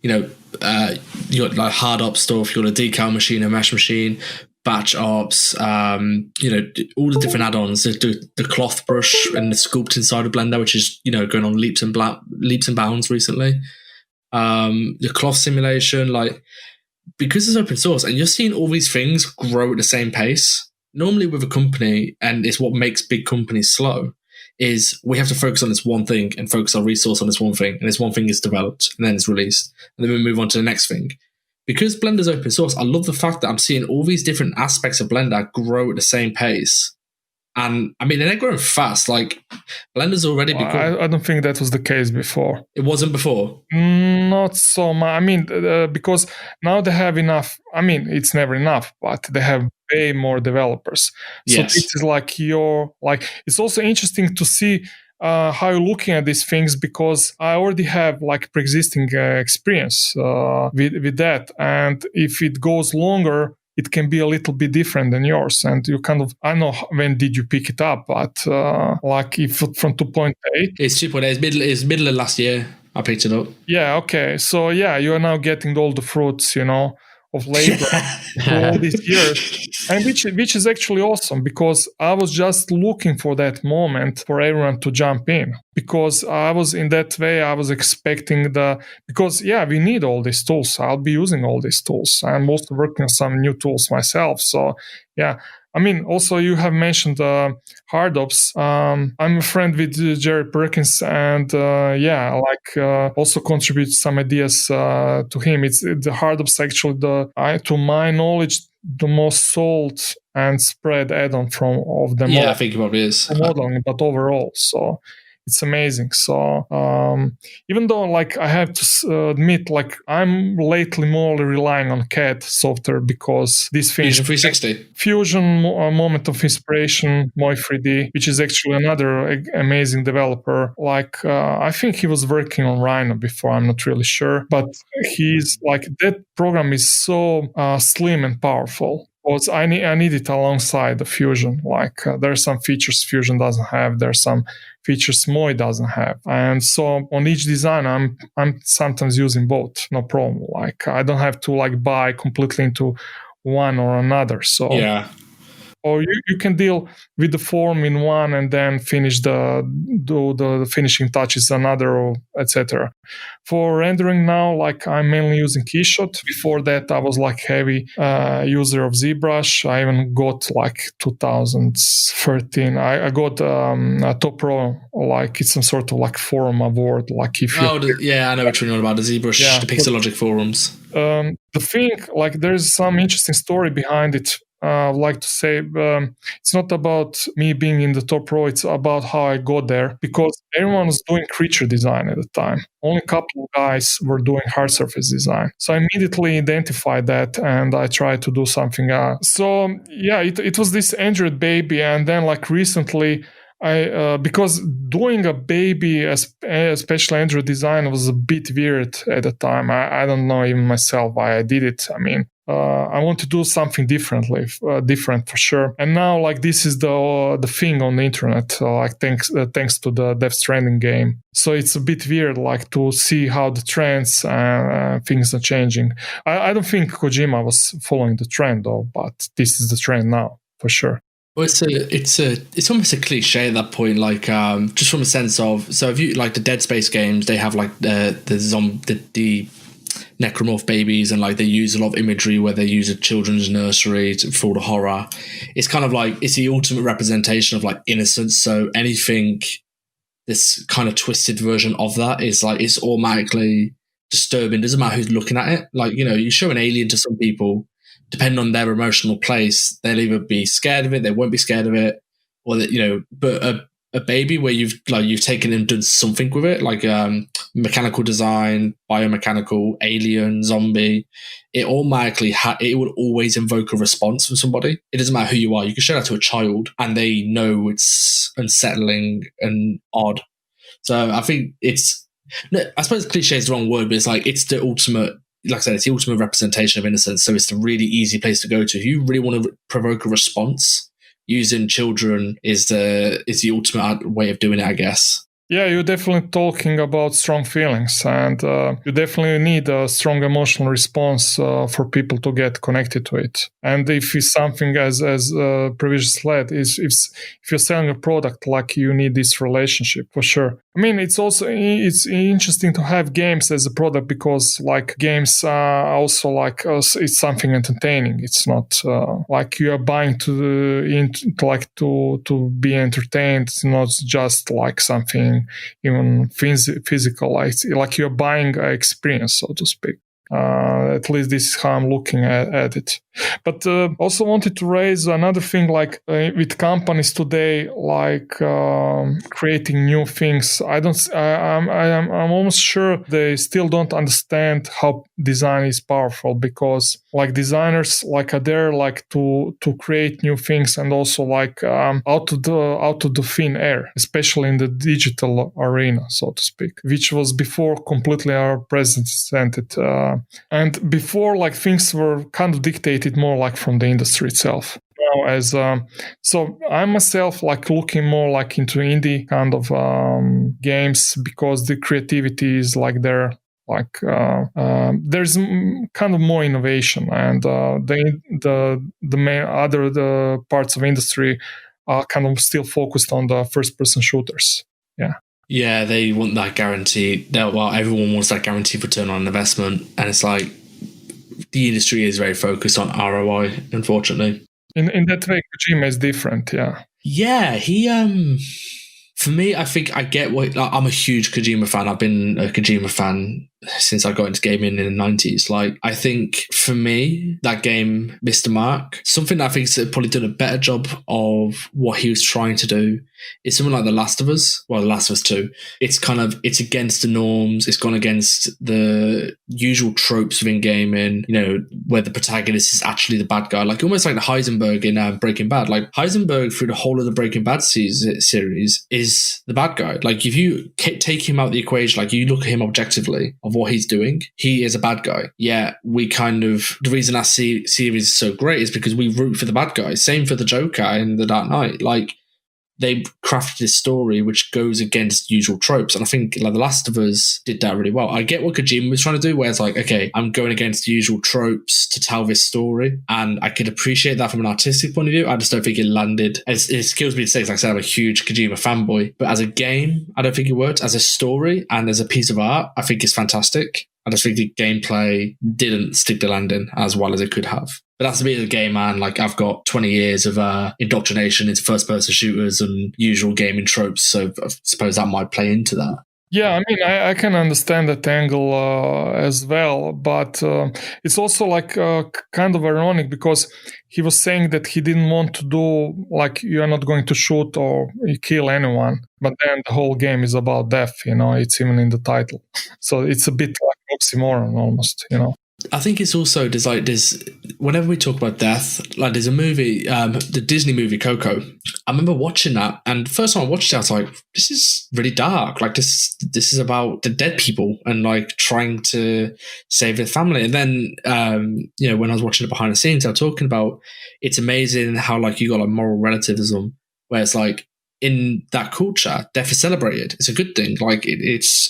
you got like hard ops stuff, you got a decal machine, a mesh machine, batch ops, all the different add-ons, the cloth brush and the sculpt inside of Blender, which is going on leaps and bounds recently. The cloth simulation, like, because it's open source and you're seeing all these things grow at the same pace. Normally with a company, and it's what makes big companies slow, is we have to focus on this one thing and focus our resource on this one thing, and this one thing is developed and then it's released, and then we move on to the next thing. Because Blender's open source, I love the fact that I'm seeing all these different aspects of Blender grow at the same pace. And I mean, they're growing fast. Like, Blender's already become... I don't think that was the case before. It wasn't before? Not so much. I mean, because now they have enough. I mean, it's never enough, but they have way more developers. So yes. This is like it's also interesting to see how you're looking at these things, because I already have like pre-existing experience with that. And if it goes longer, it can be a little bit different than yours. And you kind of, I don't know when did you pick it up, but like if from 2.8. It's 2.8, it's middle of last year I picked it up. Yeah, okay. So you are now getting all the fruits, of labor for all these years, and which is actually awesome, because I was just looking for that moment for everyone to jump in, because I was in that way, I was expecting because we need all these tools. I'll be using all these tools. I'm also working on some new tools myself. So I mean, also you have mentioned hard ops. I'm a friend with Jerry Perkins, and also contribute some ideas to him. It's the hard ops actually to my knowledge, the most sold and spread add-on of them all. I think it probably is. Modeling, but overall, so it's amazing. So even though like I have to admit, like I'm lately more relying on CAD software, because this thing Fusion 360 Fusion, Moment of Inspiration, Moi3D, which is actually another amazing developer. Like I think he was working on Rhino before, I'm not really sure, but he's like, that program is so slim and powerful. Because I need it alongside the Fusion. Like there are some features Fusion doesn't have. There are some features Moi doesn't have. And so on each design, I'm sometimes using both. No problem. Like I don't have to like buy completely into one or another. So or you can deal with the form in one and then finish do the finishing touches another, or etc. For rendering now, like I'm mainly using Keyshot. Before that, I was like heavy user of ZBrush. I even got like 2013. I got a Top Pro, like it's some sort of like forum award. Like if you I know what you're talking about, the ZBrush, the Pixelogic forums. The thing, like there's some interesting story behind it. I would like to say it's not about me being in the Top Pro, it's about how I got there, because everyone was doing creature design at the time. Only a couple of guys were doing hard surface design. So I immediately identified that and I tried to do something. It was this Android baby, and then like recently because doing a baby, especially Android design, was a bit weird at the time. I don't know even myself why I did it. I mean, I want to do something different for sure. And now, like, this is the thing on the internet, like thanks to the Death Stranding game. So it's a bit weird, like, to see how the trends things are changing. I don't think Kojima was following the trend though, but this is the trend now for sure. Well, it's almost a cliche at that point, like just from a sense of, so if you like the Dead Space games, they have like the necromorph babies, and like they use a lot of imagery where they use a children's nursery for the horror. It's kind of like, it's the ultimate representation of like innocence. So anything, this kind of twisted version of that is like, it's automatically disturbing. Doesn't matter who's looking at it. Like, you know, you show an alien to some people, depending on their emotional place, they'll either be scared of it, they won't be scared of it, or that, you know, but a baby where you've taken and done something with it, like mechanical design, biomechanical, alien, zombie, it automatically it would always invoke a response from somebody. It doesn't matter who you are. You can show that to a child and they know it's unsettling and odd. So I think I suppose cliche is the wrong word, but it's like, it's the ultimate, like I said, it's the ultimate representation of innocence. So it's the really easy place to go to. If you really want to provoke a response, using children is the ultimate way of doing it, I guess. Yeah, you're definitely talking about strong feelings, and you definitely need a strong emotional response for people to get connected to it. And if it's something as previously said, if you're selling a product, like, you need this relationship for sure. I mean, it's interesting to have games as a product, because like games are also like it's something entertaining. It's not like you are buying to be entertained. It's not just like something even physical. Like you're buying an experience, so to speak. At least this is how I'm looking at it. But also wanted to raise another thing, like with companies today, like creating new things. I'm almost sure they still don't understand how design is powerful, because like designers like are there like to create new things, and also like out of the thin air, especially in the digital arena, so to speak, which was before completely unprecedented. And before, like, things were kind of dictated more like from the industry itself. Now, so I myself like looking more like into indie kind of games, because the creativity is like there. Like there's kind of more innovation, and the main parts of industry are kind of still focused on the first-person shooters. Yeah, they want that guarantee. Everyone wants that guaranteed return on investment, and it's like the industry is very focused on ROI, unfortunately. In that way, Kojima is different, yeah. Yeah, he for me, I think I get what I'm a huge Kojima fan. I've been a Kojima fan since I got into gaming in the 90s. Like, I think for me, that game, Mr. Mark, something that I think has probably done a better job of what he was trying to do is something like The Last of Us. Well, The Last of Us 2. It's against the norms. It's gone against the usual tropes within gaming, you know, where the protagonist is actually the bad guy. Like, almost like the Heisenberg in Breaking Bad. Like, Heisenberg through the whole of the Breaking Bad series is the bad guy. Like, if you take him out of the equation, like, you look at him objectively of what he's doing, he is a bad guy. Yeah, the reason our series is so great is because we root for the bad guy. Same for the Joker in The Dark Knight. Like, they crafted this story which goes against usual tropes, and I think like The Last of Us did that really well. I get what Kojima was trying to do, where it's like, okay, I'm going against the usual tropes to tell this story, and I could appreciate that from an artistic point of view. I just don't think it landed. It kills me to say, like I said, I'm a huge Kojima fanboy, but as a game, I don't think it worked. As a story and as a piece of art, I think it's fantastic. I just think the gameplay didn't stick the landing as well as it could have. But that's me as a game man. Like, I've got 20 years of indoctrination into first-person shooters and usual gaming tropes, so I suppose that might play into that. Yeah, I mean, I can understand that angle as well, but it's also like kind of ironic, because he was saying that he didn't want to do, like, you're not going to shoot or kill anyone, but then the whole game is about death, you know, it's even in the title. So it's a bit like oxymoron almost, you know. I think it's also there's whenever we talk about death, like there's a movie, the Disney movie Coco. I remember watching that, and the first time I watched it, I was like, this is really dark. Like this is about the dead people and like trying to save their family. And then when I was watching it behind the scenes, I was talking about it's amazing how like you got like moral relativism, where it's like, in that culture, death is celebrated. It's a good thing. Like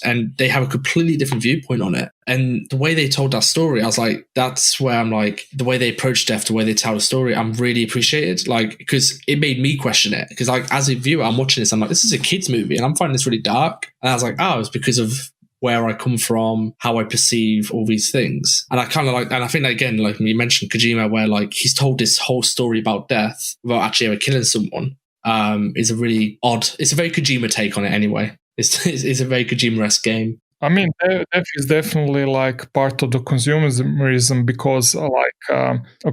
and they have a completely different viewpoint on it. And the way they told that story, I was like, that's where I'm like, the way they approach death, the way they tell the story, I'm really appreciated. Like, because it made me question it. Because like, as a viewer, I'm watching this, I'm like, this is a kid's movie, and I'm finding this really dark. And I was like, oh, it's because of where I come from, how I perceive all these things. And I kind of like, and I think that again, like you mentioned Kojima, where like he's told this whole story about death without actually ever killing someone. Is a really odd. It's a very Kojima take on it. Anyway, it's a very Kojima-esque game. I mean, death is definitely like part of the consumerism, because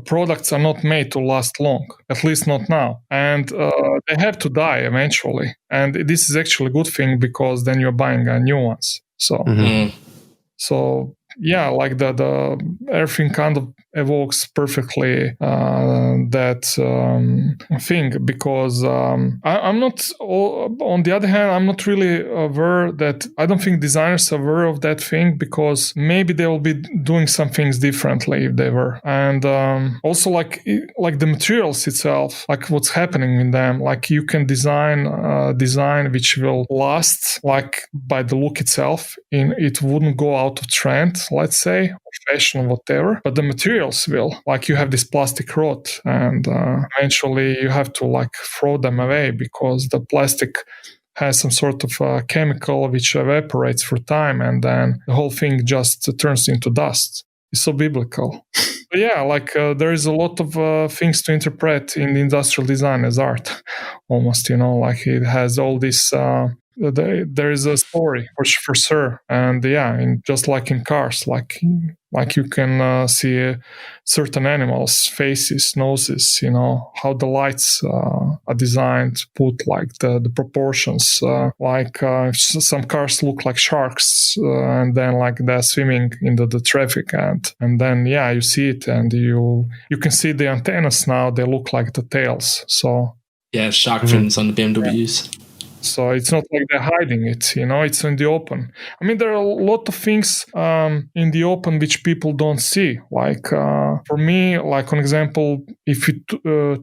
products are not made to last long, at least not now, and they have to die eventually. And this is actually a good thing, because then you're buying new ones. So, so yeah, like the everything kind of evokes perfectly that thing, because I'm not, on the other hand, I'm not really aware that, I don't think designers are aware of that thing, because maybe they will be doing some things differently if they were. And also like the materials itself, like what's happening in them, like you can design which will last, like by the look itself, it wouldn't go out of trend, let's say, or fashion, whatever, but the materials will. Like you have this plastic rod, and eventually you have to like throw them away, because the plastic has some sort of chemical which evaporates for time, and then the whole thing just turns into dust. It's so biblical. But yeah, like there is a lot of things to interpret in the industrial design as art, almost, like it has all this there is a story for sure. And yeah, just like in cars, like you can see certain animals' faces, noses, how the lights are designed, put like the proportions, some cars look like sharks, and then like they're swimming into the traffic, and then yeah, you see it, and you can see the antennas now, they look like the tails. So yeah, shark fins on the BMWs. Yeah. So it's not like they're hiding it, it's in the open. I mean, there are a lot of things in the open which people don't see. Like for me, like an example, if you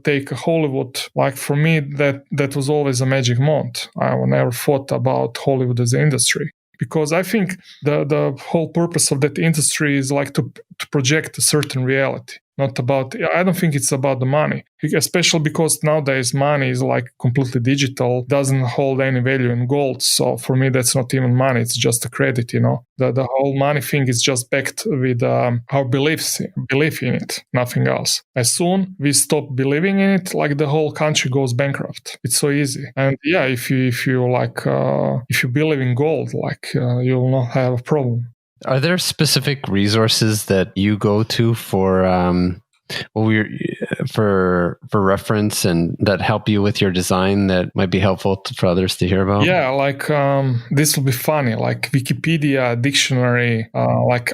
take Hollywood, like for me, that was always a magic moment. I never thought about Hollywood as an industry, because I think the whole purpose of that industry is like to project a certain reality. Not about, I don't think it's about the money, especially because nowadays money is like completely digital, doesn't hold any value in gold. So for me, that's not even money, it's just a credit, The whole money thing is just backed with our belief in it, nothing else. As soon we stop believing in it, like the whole country goes bankrupt. It's so easy. And yeah, if you believe in gold, like you will not have a problem. Are there specific resources that you go to for reference and that help you with your design that might be helpful for others to hear about? Yeah, like this will be funny. Like Wikipedia, dictionary. Like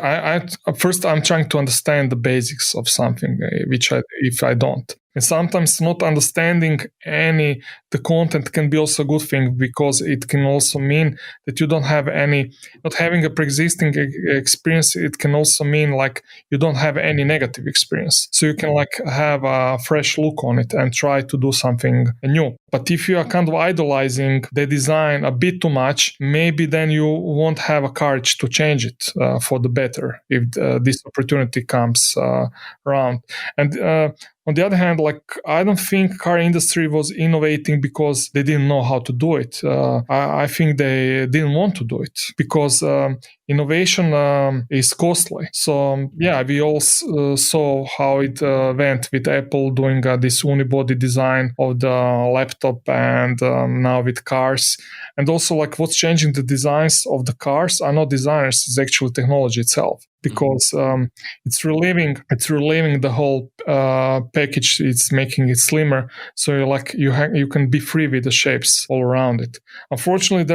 first I'm trying to understand the basics of something, if I don't. And sometimes not understanding the content can be also a good thing, because it can also mean that you don't have not having a pre-existing experience. It can also mean like you don't have any negative experience. So you can like have a fresh look on it and try to do something new. But if you are kind of idolizing the design a bit too much, maybe then you won't have a courage to change it for the better if this opportunity comes around. And on the other hand, like I don't think car industry was innovating because they didn't know how to do it. I think they didn't want to do it, because innovation is costly. So yeah, we all saw how it went with Apple doing this unibody design of the laptop, and now with cars. And also like what's changing the designs of the cars are not designers, it's actually technology itself, because it's relieving the whole package. It's making it slimmer, so you can be free with the shapes all around it. Unfortunately,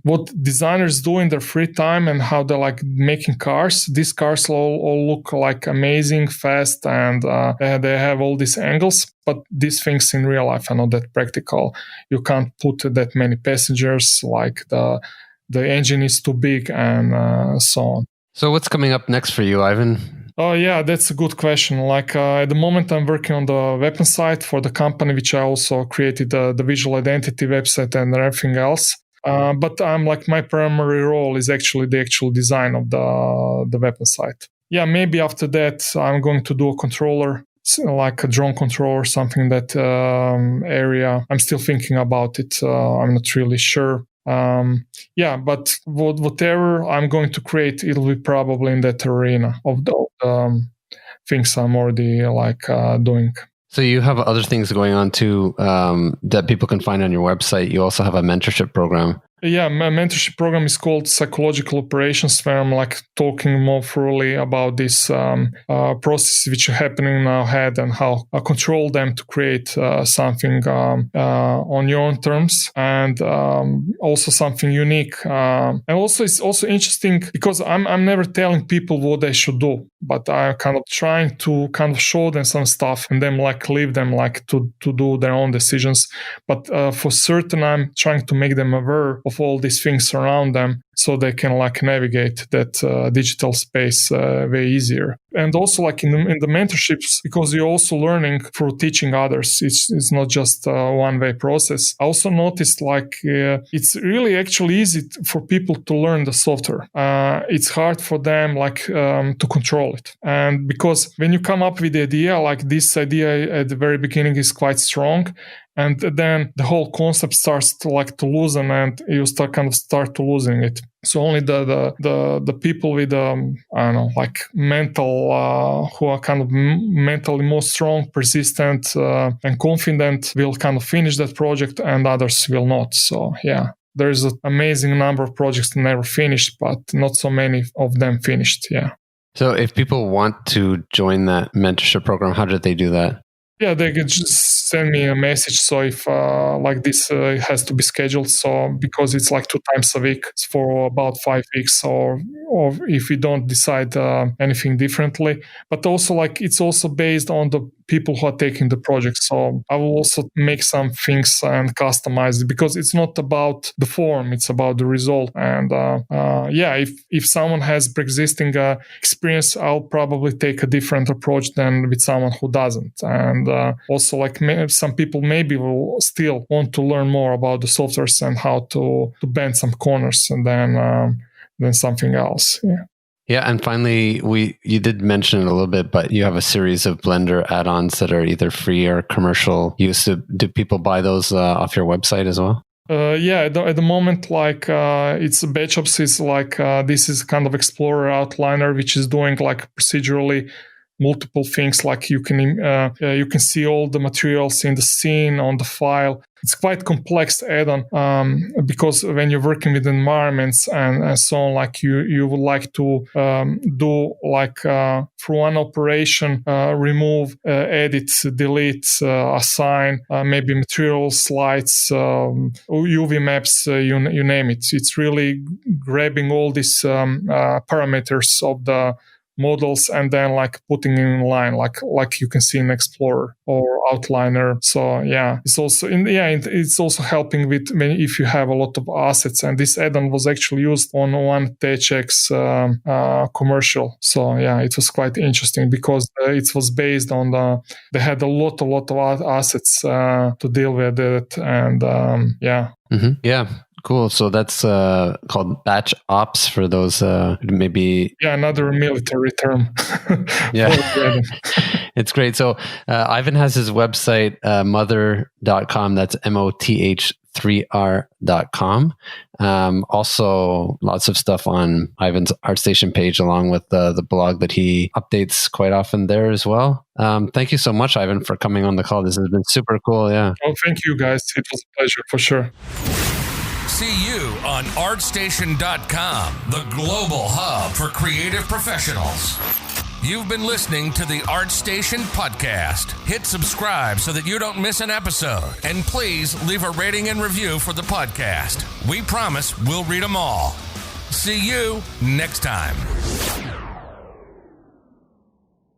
what designers do in their free time and how they're like making cars, these cars all look like amazing, fast, and they have all these angles. But these things in real life are not that practical. You can't put that many passengers, like the engine is too big, and so on. So what's coming up next for you, Ivan? Oh yeah, that's a good question. Like at the moment, I'm working on the weapon site for the company, which I also created the visual identity website and everything else. But I'm like, my primary role is actually the actual design of the weapon site. Yeah, maybe after that, I'm going to do a controller, like a drone controller, something in that area. I'm still thinking about it. I'm not really sure. But whatever I'm going to create, it'll be probably in that arena of the things I'm already doing. So you have other things going on too that people can find on your website. You also have a mentorship program. Yeah, my mentorship program is called Psychological Operations, where I'm like talking more thoroughly about this processes which are happening in our head and how control them to create something on your own terms, and also something unique. And also it's also interesting because I'm never telling people what they should do, but I'm kind of trying to kind of show them some stuff and then like leave them like to do their own decisions. But for certain, I'm trying to make them aware of all these things around them, so they can like navigate that digital space way easier. And also like in the mentorships, because you're also learning through teaching others. It's not just a one-way process. I also noticed like it's really actually easy for people to learn the software. It's hard for them like to control it. And because when you come up with the idea, like this idea at the very beginning is quite strong, and then the whole concept starts to loosen, and you start to losing it. So only the people with mental who are kind of mentally more strong, persistent, and confident will kind of finish that project, and others will not. So yeah, there's an amazing number of projects never finished, but not so many of them finished. Yeah. So if people want to join that mentorship program, how did they do that? Yeah, they can just send me a message. So if like this has to be scheduled, so because it's like 2 times a week, it's for about 5 weeks, or if we don't decide anything differently. But also like it's also based on the people who are taking the project. So I will also make some things and customize it, because it's not about the form, it's about the result. And if someone has pre-existing experience, I'll probably take a different approach than with someone who doesn't. And also like some people maybe will still want to learn more about the softwares and how to bend some corners, and then something else. Yeah. Yeah, and finally, you did mention it a little bit, but you have a series of Blender add-ons that are either free or commercial use. Do people buy those off your website as well? At the moment, like it's BatchOps is like this is kind of Explorer outliner, which is doing like procedurally multiple things. Like you can see all the materials in the scene on the file. It's quite complex add-on because when you're working with environments and so on, like you would like to do like through one operation, remove, edit, delete, assign, maybe materials, slides, UV maps, you name it. It's really grabbing all these parameters of the models and then like putting in line, like you can see in Explorer or Outliner. So yeah, it's also it's also helping with if you have a lot of assets. And this add-on was actually used on one THX commercial. So yeah, it was quite interesting because it was based on they had a lot of assets to deal with it, and yeah. Mm-hmm. Yeah. Cool. So that's called batch ops for those maybe. Yeah, another military term. Yeah, it's great. So Ivan has his website, mother.com. That's moth3r.com. Also, lots of stuff on Ivan's ArtStation page, along with the blog that he updates quite often there as well. Thank you so much, Ivan, for coming on the call. This has been super cool. Yeah. Oh, thank you, guys. It was a pleasure for sure. See you on ArtStation.com, the global hub for creative professionals. You've been listening to the ArtStation podcast. Hit subscribe so that you don't miss an episode. And please leave a rating and review for the podcast. We promise we'll read them all. See you next time.